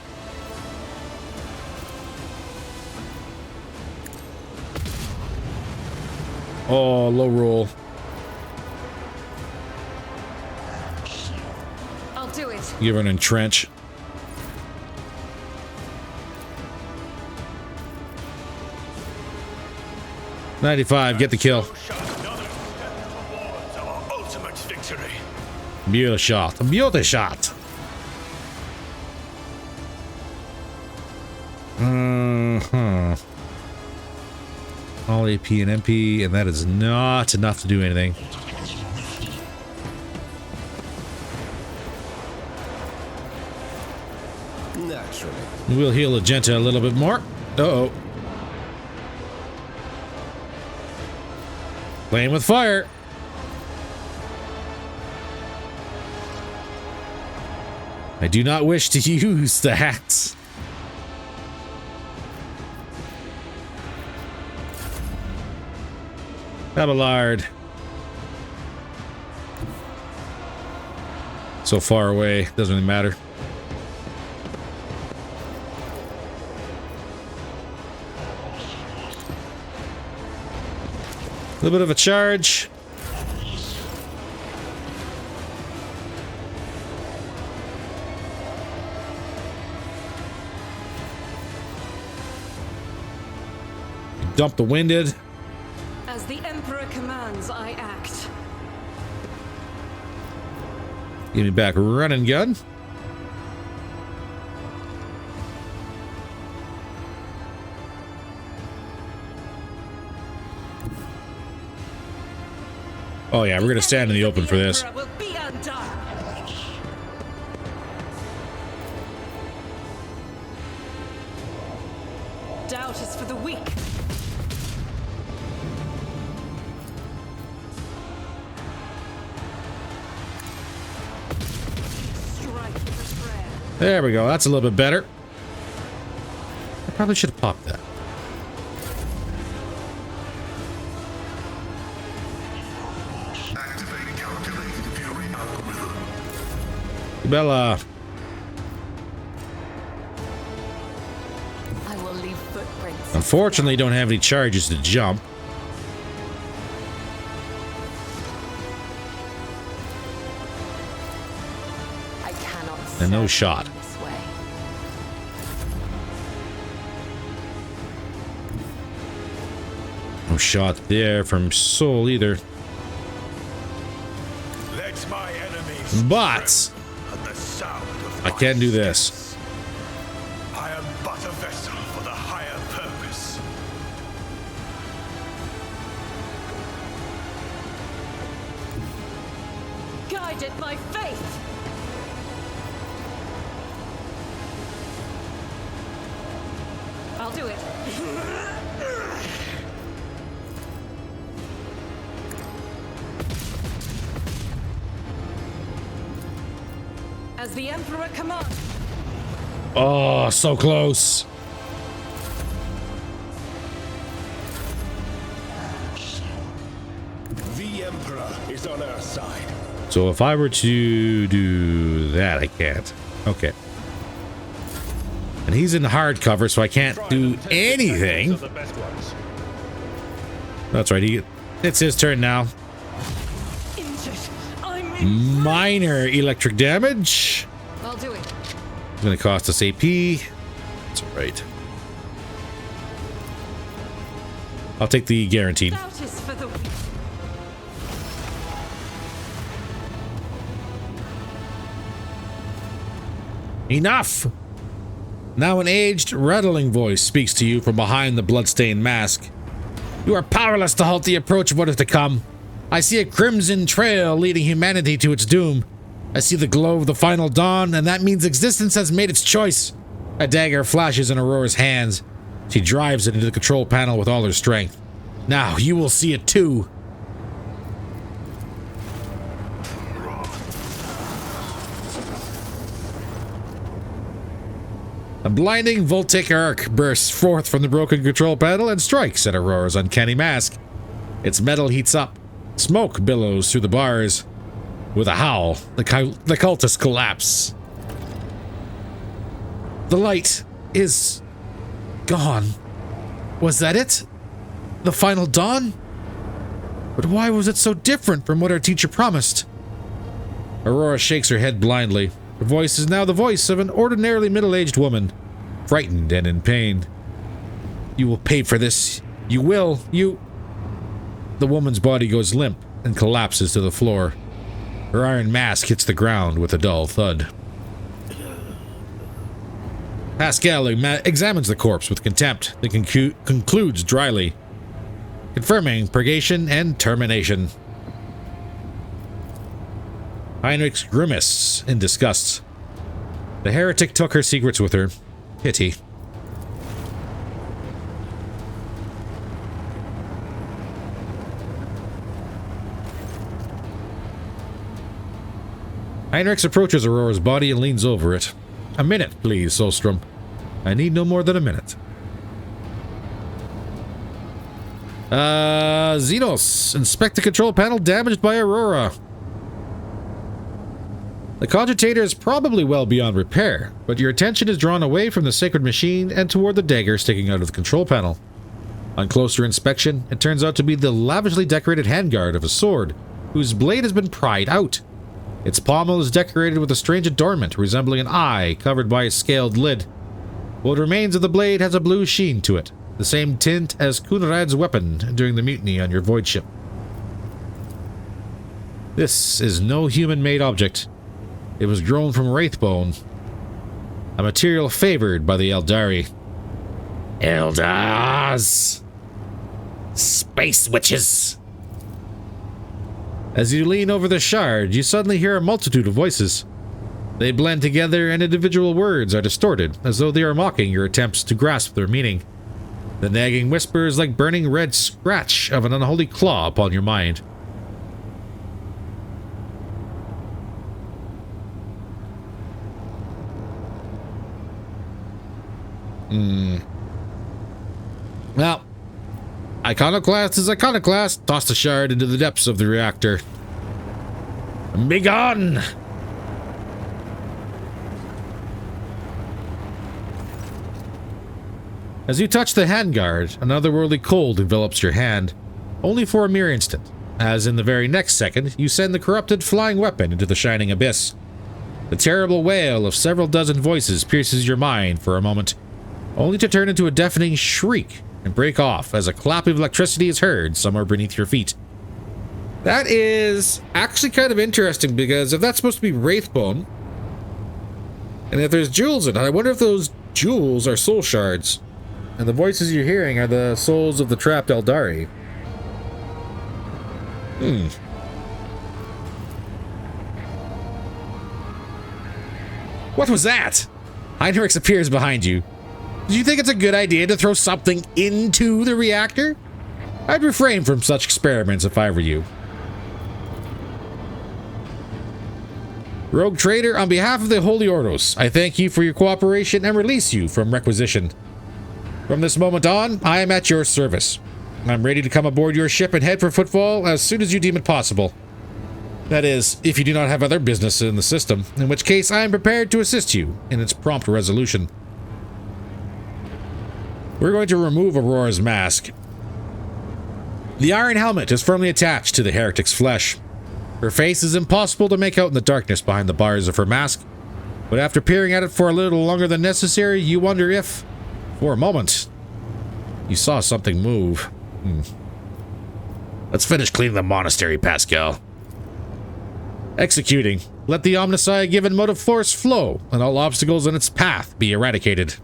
S1: Oh, low roll.
S4: I'll do it.
S1: Give her an entrench. $95, get the kill.
S2: Another step towards our ultimate victory.
S1: Beauty shot. Beauty shot. All AP and MP, and that is not enough to do anything.
S5: Naturally.
S1: We'll heal Agenta a little bit more. Uh-oh. Playing with fire. I do not wish to use the hats. Abelard. So far away, doesn't really matter. A little bit of a charge. Dump the winded.
S4: As the Emperor commands, I act.
S1: Give me back run and gun. Oh yeah, we're gonna stand in the open for this.
S4: Emperor will be undone. Doubt is for the weak. Strike with a prayer.
S1: There we go. That's a little bit better. I probably should have popped that. Bella.
S4: I will leave footprints.
S1: Unfortunately, don't have any charges to jump.
S4: I cannot
S1: And no
S4: serve
S1: shot.
S4: in this way.
S1: No shot there from Soul either.
S2: Let my enemies
S1: But
S2: at the sound of
S1: I
S2: my
S1: can do this.
S2: steps. I am but a vessel for the higher purpose.
S4: Guided by faith. I'll do it. As the Emperor commands.
S1: Oh, so close.
S5: The Emperor is on our side.
S1: So if I were to do that, I can't. Okay. And he's in hard cover, so I can't do anything. That's right. It's his turn now.
S4: Injured. I'm
S1: Minor electric damage.
S4: I'll do it.
S1: It's going to cost us AP. That's all right. I'll take the guaranteed.
S4: Doubt is for the weak.
S1: Enough! Now an aged, rattling voice speaks to you from behind the bloodstained mask. You are powerless to halt the approach of what is to come. I see a crimson trail leading humanity to its doom. I see the glow of the final dawn, and that means existence has made its choice. A dagger flashes in Aurora's hands. She drives it into the control panel with all her strength. Now, you will see it too. A blinding voltaic arc bursts forth from the broken control panel and strikes at Aurora's uncanny mask. Its metal heats up. Smoke billows through the bars. With a howl, the cultists collapse. The light is gone. Was that it? The final dawn? But why was it so different from what our teacher promised? Aurora shakes her head blindly. Her voice is now the voice of an ordinarily middle-aged woman, frightened and in pain. You will pay for this. You will. You... The woman's body goes limp and collapses to the floor. Her iron mask hits the ground with a dull thud. Pascal examines the corpse with contempt, then concludes dryly, confirming purgation and termination. Heinrich grimaced in disgust. The heretic took her secrets with her. Pity. Heinrich approaches Aurora's body and leans over it. A minute, please, Solstrom. I need no more than a minute. Xenos, inspect the control panel damaged by Aurora. The cogitator is probably well beyond repair, but your attention is drawn away from the sacred machine and toward the dagger sticking out of the control panel. On closer inspection, it turns out to be the lavishly decorated handguard of a sword, whose blade has been pried out. Its pommel is decorated with a strange adornment resembling an eye covered by a scaled lid. What remains of the blade has a blue sheen to it, the same tint as Kunrad's weapon during the mutiny on your void ship. This is no human-made object. It was grown from wraithbone, a material favored by the Eldari. Eldars! Space witches! As you lean over the shard, you suddenly hear a multitude of voices. They blend together and individual words are distorted, as though they are mocking your attempts to grasp their meaning. The nagging whisper is like burning red scratch of an unholy claw upon your mind. Well, iconoclast is iconoclast. Toss the shard into the depths of the reactor. Begone! As you touch the handguard, an otherworldly cold envelops your hand, only for a mere instant, as in the very next second, you send the corrupted flying weapon into the shining abyss. The terrible wail of several dozen voices pierces your mind for a moment, only to turn into a deafening shriek and break off as a clap of electricity is heard somewhere beneath your feet. That is actually kind of interesting, because if that's supposed to be wraithbone, and if there's jewels in it, I wonder if those jewels are soul shards, and the voices you're hearing are the souls of the trapped Eldari. What was that? Heinrich appears behind you. Do you think it's a good idea to throw something into the reactor? I'd refrain from such experiments if I were you. Rogue Trader, on behalf of the Holy Ordos, I thank you for your cooperation and release you from requisition. From this moment on, I am at your service. I'm ready to come aboard your ship and head for Footfall as soon as you deem it possible. That is, if you do not have other business in the system, in which case I am prepared to assist you in its prompt resolution. We're going to remove Aurora's mask. The iron helmet is firmly attached to the heretic's flesh. Her face is impossible to make out in the darkness behind the bars of her mask, but after peering at it for a little longer than necessary, you wonder if, for a moment, you saw something move. Let's finish cleaning the monastery, Pascal. Executing. Let the Omnissiah given motive force flow, and all obstacles in its path be eradicated.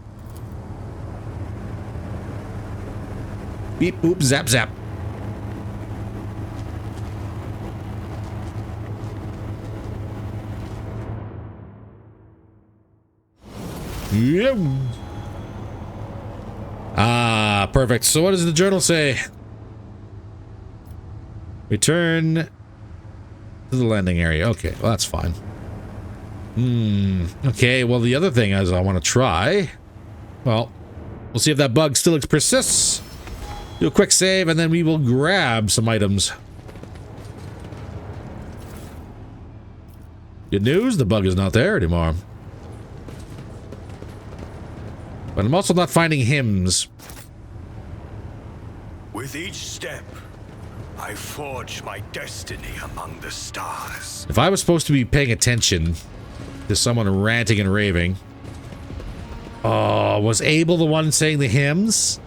S1: Beep, boop, zap, zap. Yep. Ah, perfect. So what does the journal say? Return to the landing area. Okay, well, that's fine. Okay, well, the other thing is I want to try. Well, we'll see if that bug still persists. Do a quick save, and then we will grab some items. Good news, the bug is not there anymore. But I'm also not finding hymns.
S2: With each step, I forge my destiny among the stars.
S1: If I was supposed to be paying attention to someone ranting and raving... Oh, was Abel the one saying the hymns?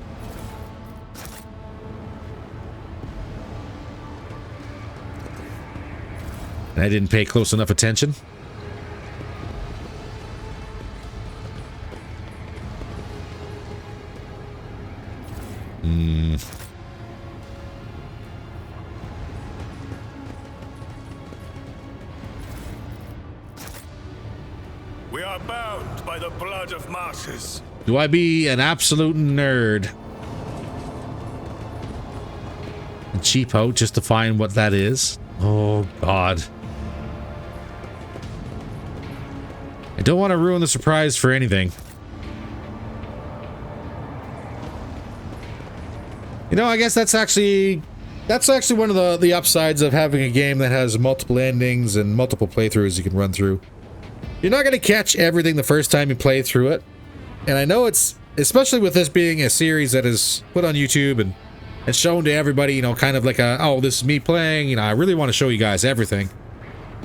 S1: And I didn't pay close enough attention?
S2: We are bound by the blood of martyrs.
S1: Do I be an absolute nerd? A cheapo just to find what that is? Oh, God. I don't want to ruin the surprise for anything. You know, I guess that's actually one of the upsides of having a game that has multiple endings and multiple playthroughs you can run through. You're not going to catch everything the first time you play through it. And I know it's, especially with this being a series that is put on YouTube and shown to everybody, you know, kind of like a, oh, this is me playing, you know, I really want to show you guys everything.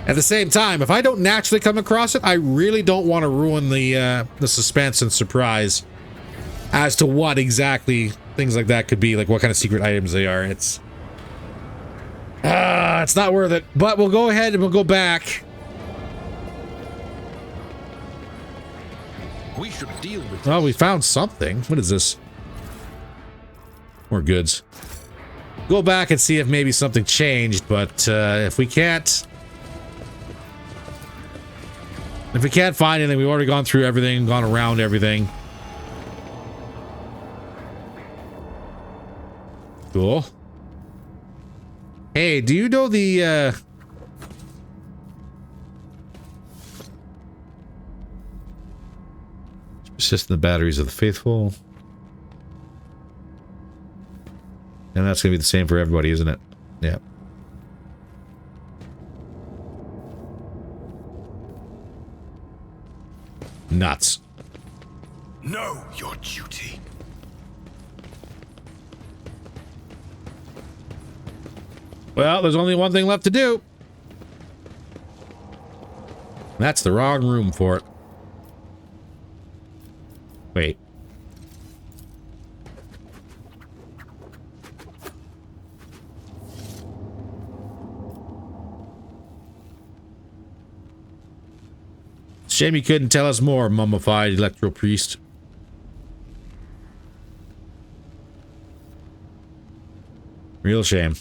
S1: At the same time, if I don't naturally come across it, I really don't want to ruin the suspense and surprise as to what exactly things like that could be, like what kind of secret items they are. It's not worth it. But we'll go ahead and we'll go back.
S3: We should deal with this.
S1: Oh, we found something. What is this? More goods. Go back and see if maybe something changed, but if we can't find anything, we've already gone through everything, gone around everything. Cool. Hey, do you know the persist in the batteries of the faithful? And that's gonna be the same for everybody, isn't it? Yeah. Nuts.
S2: Know your duty.
S1: Well, there's only one thing left to do. That's the wrong room for it. Wait. Shame you couldn't tell us more, mummified electro priest. Real shame.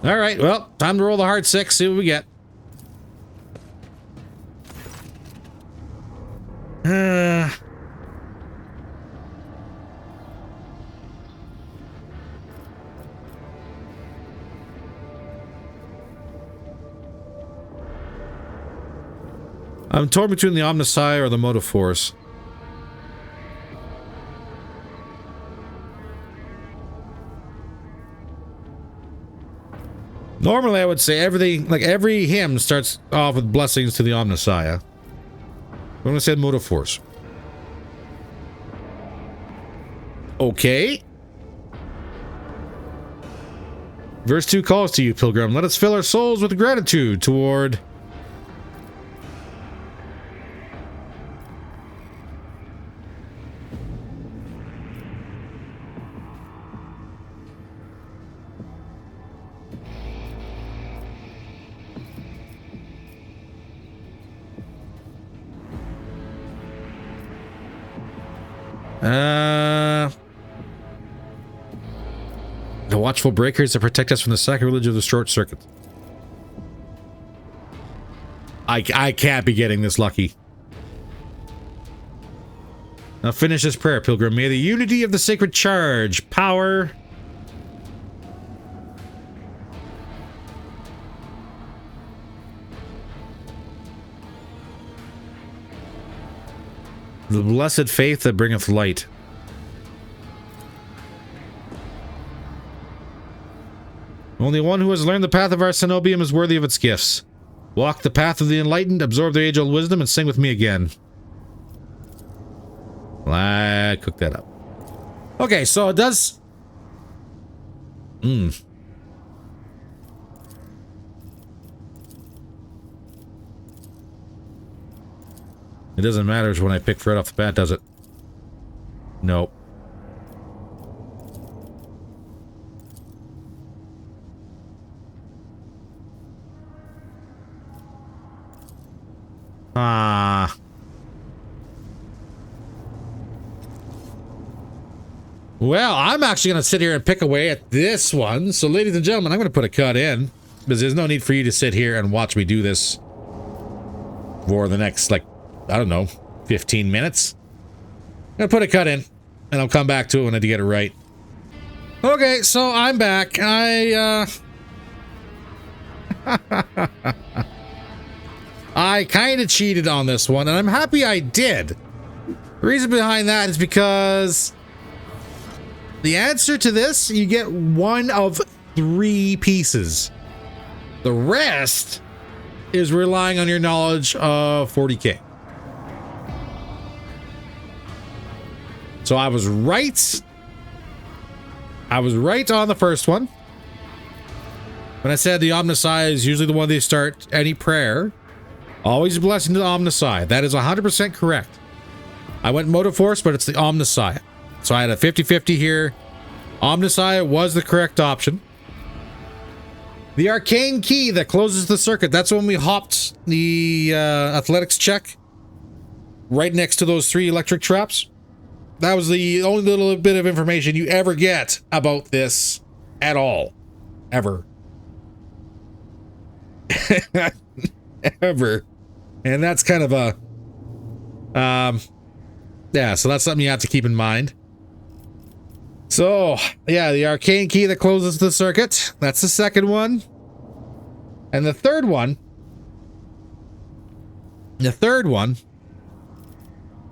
S1: All right, well, time to roll the hard six, see what we get. I'm torn between the Omnissiah or the Motive Force. Normally, I would say everything, like every hymn starts off with blessings to the Omnissiah. I'm going to say Motive Force. Okay. Verse 2 calls to you, Pilgrim. Let us fill our souls with gratitude toward The watchful breakers that protect us from the sacrilege of the short circuit. I can't be getting this lucky. Now finish this prayer, Pilgrim. May the unity of the sacred charge, power... the blessed faith that bringeth light. Only one who has learned the path of our cenobium is worthy of its gifts. Walk the path of the enlightened, absorb their age-old wisdom, and sing with me again. Well, I cooked that up. Okay, so it does... It doesn't matter when I pick Fred off the bat, does it? Nope. Ah. Well, I'm actually going to sit here and pick away at this one. So, ladies and gentlemen, I'm going to put a cut in. Because there's no need for you to sit here and watch me do this for the next, like, I don't know, 15 minutes. I'm going to put a cut in. And I'll come back to it when I get it right. Okay, so I'm back. I kind of cheated on this one, and I'm happy I did. The reason behind that is because the answer to this, you get one of 3 pieces. The rest is relying on your knowledge of 40k. So I was right. I was right on the first one. When I said the Omnisci is usually the one they start any prayer. Always a blessing to the Omnisci. That is 100% correct. I went Motive Force, but it's the Omnisci. So I had a 50-50 here. Omnisci was the correct option. The arcane key that closes the circuit. That's when we hopped the athletics check. Right next to those 3 electric traps. That was the only little bit of information you ever get about this at all. Ever. Ever. And that's kind of a, yeah, so that's something you have to keep in mind. So, yeah, the arcane key that closes the circuit. That's the second one. And the third one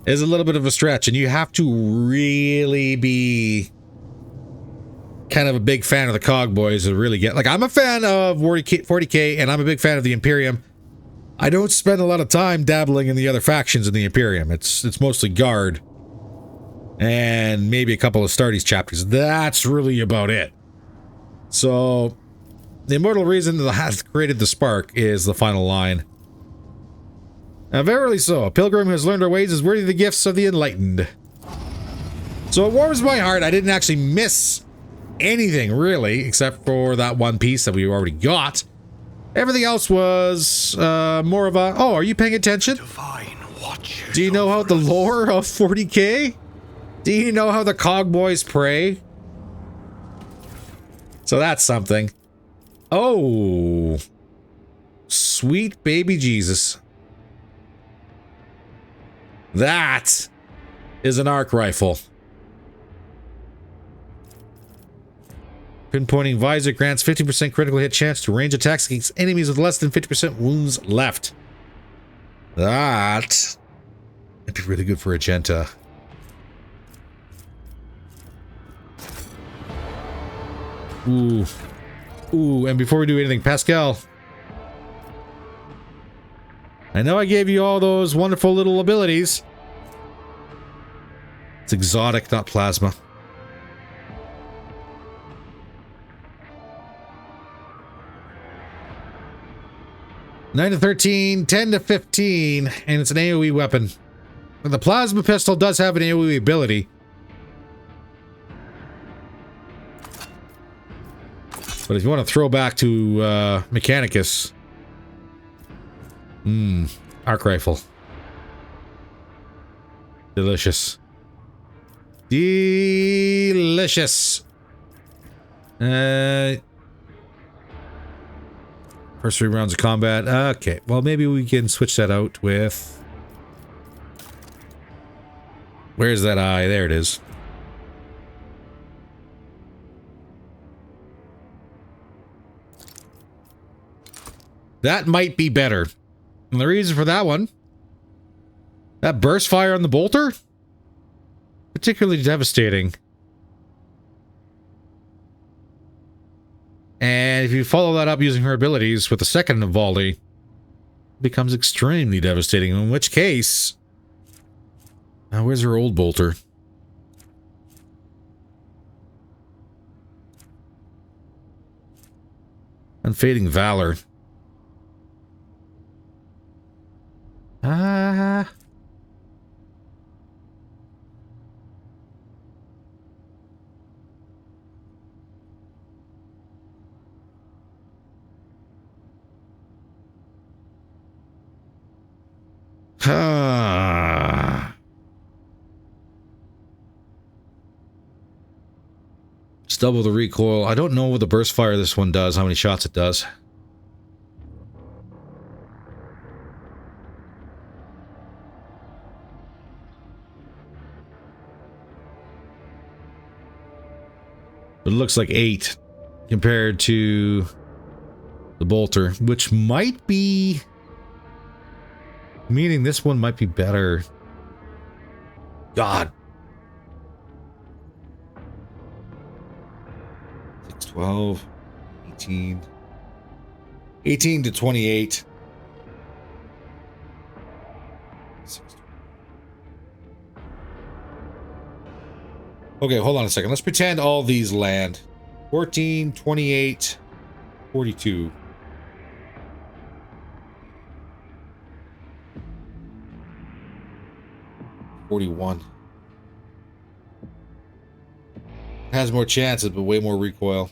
S1: is a little bit of a stretch, and you have to really be kind of a big fan of the Cog Boys to really get... Like, I'm a fan of 40k, and I'm a big fan of the Imperium. I don't spend a lot of time dabbling in the other factions in the Imperium. It's mostly Guard. And maybe a couple of Astartes chapters. That's really about it. So, the immortal reason that has created the spark is the final line. Now, verily so, a pilgrim who has learned our ways is worthy of the gifts of the enlightened. So it warms my heart. I didn't actually miss anything, really, except for that one piece that we already got. Everything else was more of a, oh, are you paying attention? Do you know how the lore of 40k? Do you know how the Cog Boys pray? So that's something. Oh, sweet baby Jesus. That is an arc rifle. Pinpointing visor grants 50% critical hit chance to range attacks against enemies with less than 50% wounds left. That would be really good for Agenta. Ooh. Ooh, and before we do anything, Pascal. I know I gave you all those wonderful little abilities. It's exotic, not plasma. Nine to 13, 10 to 15, and it's an AoE weapon. And the plasma pistol does have an AoE ability. But if you want to throw back to Mechanicus, arc rifle, delicious. Delicious. First 3 rounds of combat. Okay, well, maybe we can switch that out with... Where's that eye? There it is. That might be better. And the reason for that one... That burst fire on the bolter? Particularly devastating. And if you follow that up using her abilities with the second volley, it becomes extremely devastating. In which case... Now, where's her old bolter? Unfading Valor. Ah... Just double the recoil. I don't know what the burst fire this one does, how many shots it does. But it looks like 8 compared to the bolter, which might be... Meaning this one might be better. God. 6, 12, 18. 18 to 28. 6. Okay, hold on a second. Let's pretend all these land. 14, 28, 42. 41. Has more chances, but way more recoil.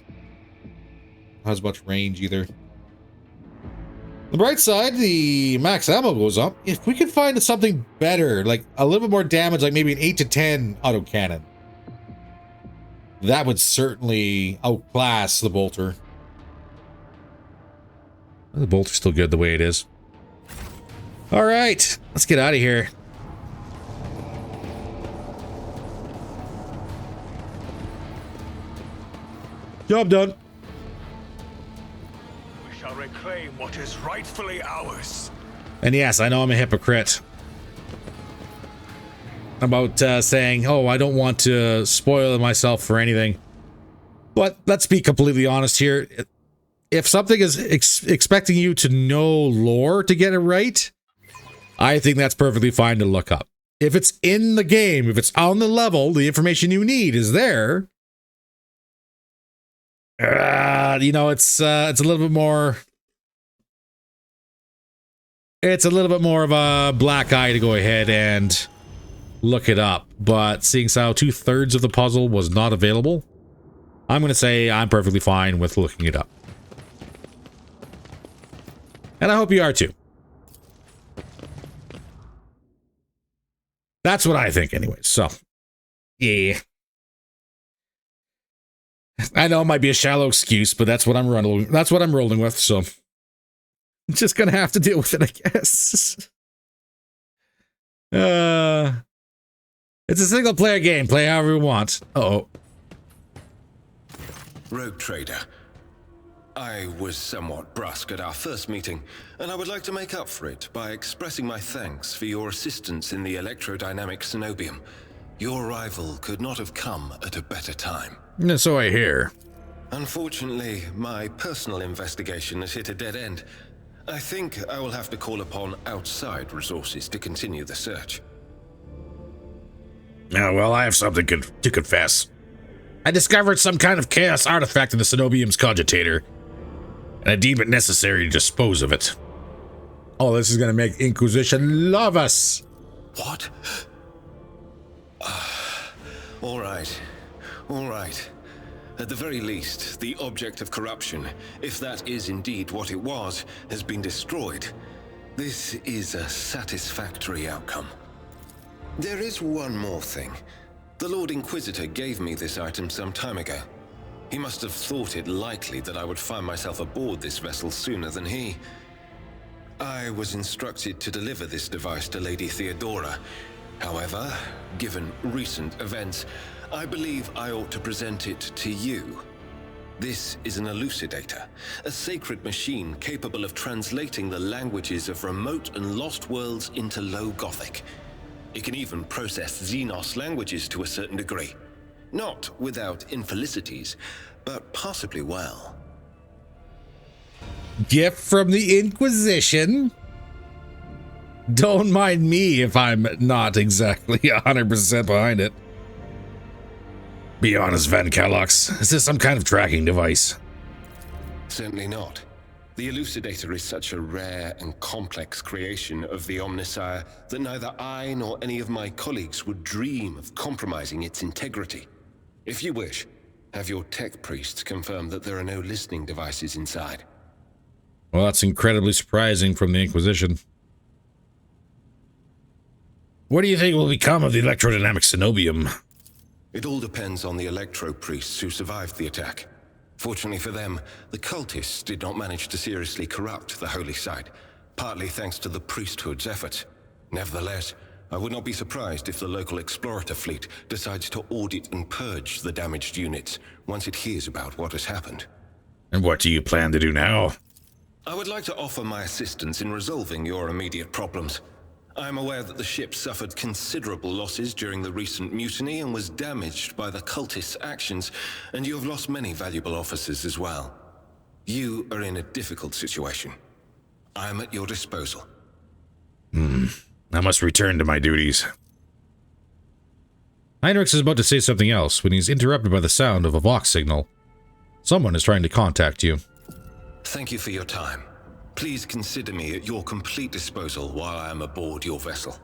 S1: Not as much range either. The bright side, the max ammo goes up. If we could find something better, like a little bit more damage, like maybe an 8 to 10 autocannon, that would certainly outclass the bolter. The bolter's still good the way it is. All right, let's get out of here. Job done.
S2: We shall reclaim what is rightfully ours.
S1: And yes, I know I'm a hypocrite about saying, oh, I don't want to spoil myself for anything. But let's be completely honest here. If something is expecting you to know lore to get it right, I think that's perfectly fine to look up. If it's in the game, if it's on the level, the information you need is there. You know, it's a little bit more. It's a little bit more of a black eye to go ahead and look it up. But seeing as how 2/3 of the puzzle was not available, I'm going to say I'm perfectly fine with looking it up. And I hope you are too. That's what I think anyway. So, yeah. I know it might be a shallow excuse, but that's what I'm rolling. That's what I'm rolling with. So, I'm just gonna have to deal with it, I guess. It's a single-player game. Play however you want. Uh-oh.
S5: Rogue Trader. I was somewhat brusque at our first meeting, and I would like to make up for it by expressing my thanks for your assistance in the electrodynamic Cenobium. Your arrival could not have come at a better time.
S1: So I hear.
S5: Unfortunately, my personal investigation has hit a dead end. I think I will have to call upon outside resources to continue the search.
S3: Well, I have something to confess.
S1: I discovered some kind of chaos artifact in the Cenobium's cogitator, and I deem it necessary to dispose of it. Oh, this is going to make Inquisition love us.
S5: What? All right. All right. At the very least, the object of corruption, if that is indeed what it was, has been destroyed. This is a satisfactory outcome. There is one more thing. The Lord Inquisitor gave me this item some time ago. He must have thought it likely that I would find myself aboard this vessel sooner than he. I was instructed to deliver this device to Lady Theodora. However, given recent events, I believe I ought to present it to you. This is an elucidator, a sacred machine capable of translating the languages of remote and lost worlds into Low Gothic. It can even process Xenos languages to a certain degree. Not without infelicities, but possibly well.
S1: Gift from the Inquisition? Don't mind me if I'm not exactly 100% behind it.
S3: Be honest, Van Calox. Is this some kind of tracking device?
S5: Certainly not. The elucidator is such a rare and complex creation of the Omnissiah that neither I nor any of my colleagues would dream of compromising its integrity. If you wish, have your tech priests confirm that there are no listening devices inside.
S1: Well, that's incredibly surprising from the Inquisition.
S3: What do you think will become of the electrodynamic cenobium?
S5: It all depends on the electro priests who survived the attack. Fortunately for them, the cultists did not manage to seriously corrupt the holy site, partly thanks to the priesthood's efforts. Nevertheless, I would not be surprised if the local explorator fleet decides to audit and purge the damaged units once it hears about what has happened.
S3: And what do you plan to do now?
S5: I would like to offer my assistance in resolving your immediate problems. I am aware that the ship suffered considerable losses during the recent mutiny and was damaged by the cultists' actions, and you have lost many valuable officers as well. You are in a difficult situation. I am at your disposal.
S3: I must return to my duties.
S1: Heinrichs is about to say something else when he's interrupted by the sound of a Vox signal. Someone is trying to contact you.
S5: Thank you for your time. Please consider me at your complete disposal while I am aboard your vessel.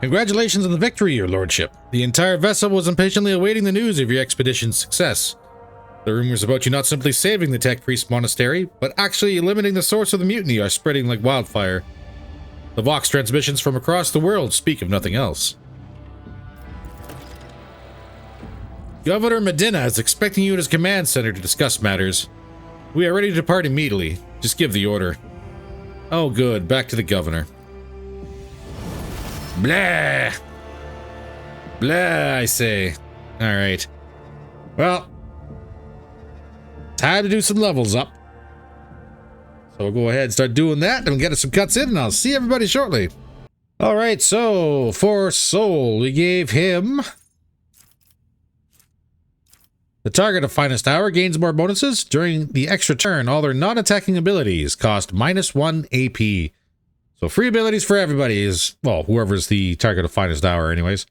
S1: Congratulations on the victory, your lordship. The entire vessel was impatiently awaiting the news of your expedition's success. The rumors about you not simply saving the Tech Priest Monastery, but actually eliminating the source of the mutiny are spreading like wildfire. The Vox transmissions from across the world speak of nothing else. Governor Medina is expecting you at his command center to discuss matters. We are ready to depart immediately. Just give the order. Oh good, back to the governor. Blah! Blah, I say. Alright. Well, time to do some levels up. So we'll go ahead and start doing that and get us some cuts in, and I'll see everybody shortly. Alright, so for Soul, we gave him the target of Finest Hour gains more bonuses. During the extra turn, all their non-attacking abilities cost -1 AP. So free abilities for everybody is, well, whoever's the target of Finest Hour anyways.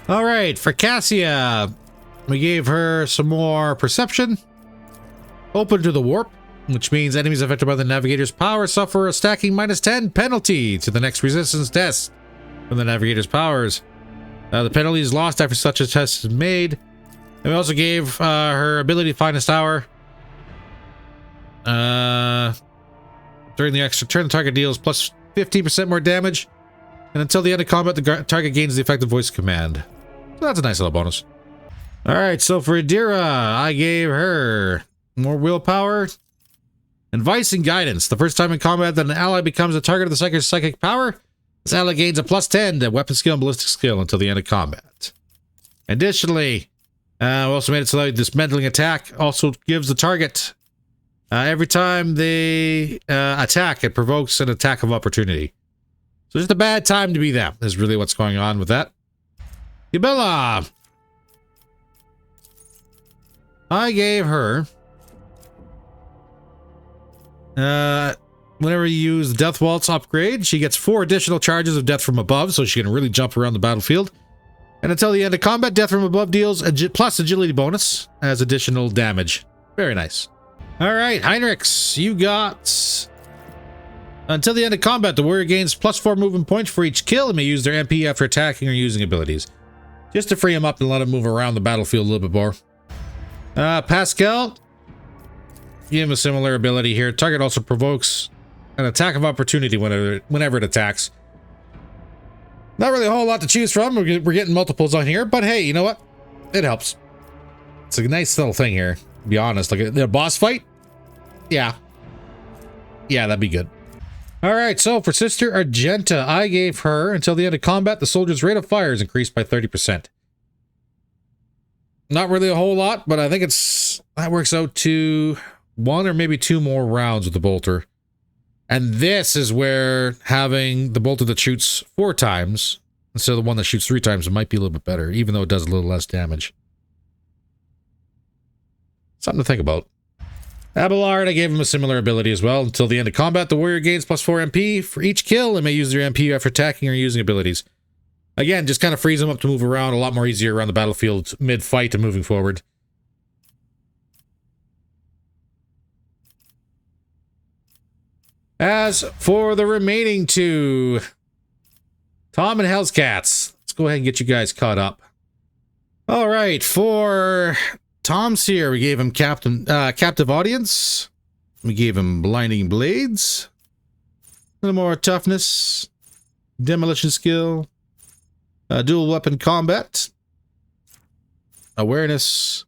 S1: Alright, for Cassia, we gave her some more Perception. Open to the Warp, which means enemies affected by the Navigator's power suffer a stacking -10 penalty to the next resistance test from the Navigator's powers. The penalty is lost after such a test is made. And we also gave her ability Finest Hour. During the extra turn, the target deals plus 15% more damage. And until the end of combat, the target gains the effective voice command. So that's a nice little bonus. Alright, so for Adira, I gave her more willpower. Advice and guidance. The first time in combat that an ally becomes a target of the psychic power, this ally gains a +10 to weapon skill and ballistic skill until the end of combat. Additionally, we also made it so that this meddling attack also gives the target, every time they attack, it provokes an attack of opportunity. So just a bad time to be them is really what's going on with that. Yabella! I gave her, whenever you use the Death Waltz upgrade, she gets 4 additional charges of Death from Above, so she can really jump around the battlefield. And until the end of combat, Death from Above deals plus agility bonus as additional damage. Very nice. Alright, Heinrichs, you got... Until the end of combat, the warrior gains +4 movement points for each kill and may use their MP after attacking or using abilities. Just to free him up and let him move around the battlefield a little bit more. Pascal, give him a similar ability here. Target also provokes an attack of opportunity whenever it attacks. Not really a whole lot to choose from. We're getting multiples on here, but hey, you know what? It helps. It's a nice little thing here, to be honest. Like the boss fight? Yeah. Yeah, that'd be good. All right, so for Sister Argenta, I gave her, until the end of combat, the soldier's rate of fire is increased by 30%. Not really a whole lot, but I think that works out to 1 or maybe 2 more rounds with the bolter. And this is where having the bolter that shoots 4 times instead of the one that shoots 3 times, it might be a little bit better, even though it does a little less damage. Something to think about. Abelard, I gave him a similar ability as well. Until the end of combat, the warrior gains +4 MP for each kill and may use their MP after attacking or using abilities. Again, just kind of frees them up to move around a lot more easier around the battlefield mid-fight and moving forward. As for the remaining 2, Tom and Hell's Cats. Let's go ahead and get you guys caught up. All right, for Tom's here, we gave him Captive Audience. We gave him Blinding Blades. A little more toughness. Demolition skill. Dual weapon combat. Awareness.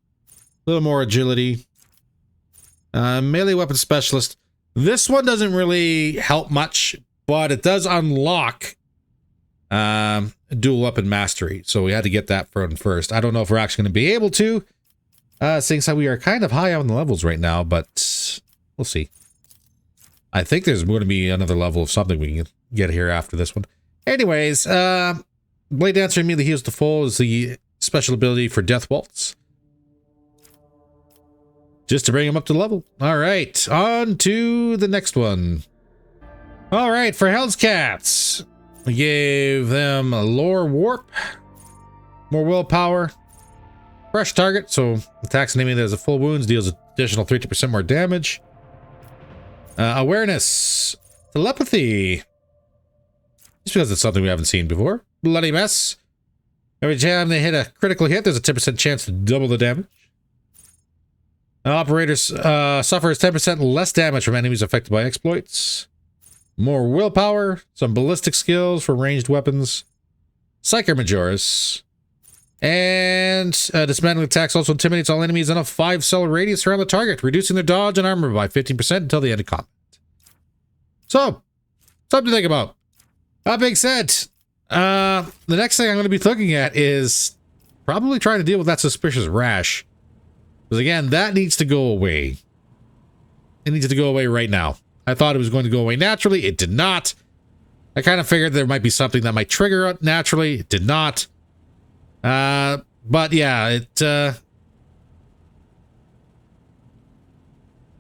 S1: A little more agility. Melee weapon specialist. This one doesn't really help much, but it does unlock dual weapon mastery. So we had to get that first. I don't know if we're actually going to be able to. Seeing how we are kind of high on the levels right now, but we'll see. I think there's going to be another level of something we can get here after this one. Anyways, Blade Dancer immediately heals the full is the special ability for Death Waltz. Just to bring him up to level. All right, on to the next one. All right, for Hell's Cats, we gave them a Lore Warp, more willpower, fresh target, so attacks an enemy that has a full wounds, deals additional 30% more damage. Awareness, telepathy, just because it's something we haven't seen before. Bloody Mess, every time they hit a critical hit, there's a 10% chance to double the damage. Operators suffers 10% less damage from enemies affected by exploits. More willpower, some ballistic skills for ranged weapons. Psyker Majoris. And dismantling attacks also intimidates all enemies in a 5-cell radius around the target, reducing their dodge and armor by 15% until the end of combat. So, something to think about. That being said, the next thing I'm going to be looking at is probably trying to deal with that suspicious rash. Because again, that needs to go away. It needs to go away right now. I thought it was going to go away naturally. It did not. I kind of figured there might be something that might trigger it naturally. It did not. But yeah, it,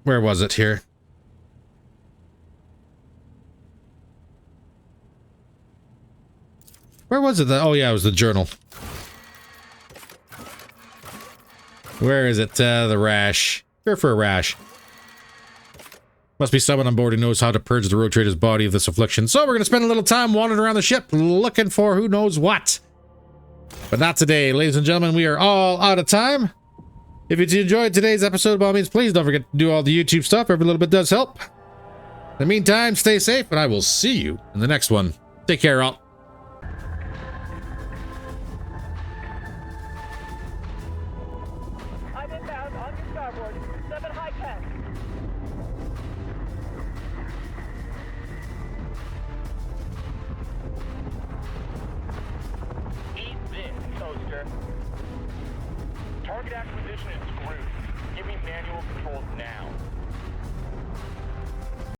S1: where was it here? Where was it? Oh yeah, it was the journal. Where is it? The rash. Here for a rash. Must be someone on board who knows how to purge the road trader's body of this affliction. So we're going to spend a little time wandering around the ship looking for who knows what. But not today. Ladies and gentlemen, we are all out of time. If you enjoyed today's episode, by all means, please don't forget to do all the YouTube stuff. Every little bit does help. In the meantime, stay safe, and I will see you in the next one. Take care, all.
S6: I'm inbound on your starboard. 7 high-tech. Eat this, Toaster. Target acquisition is screwed. Give me manual controls now.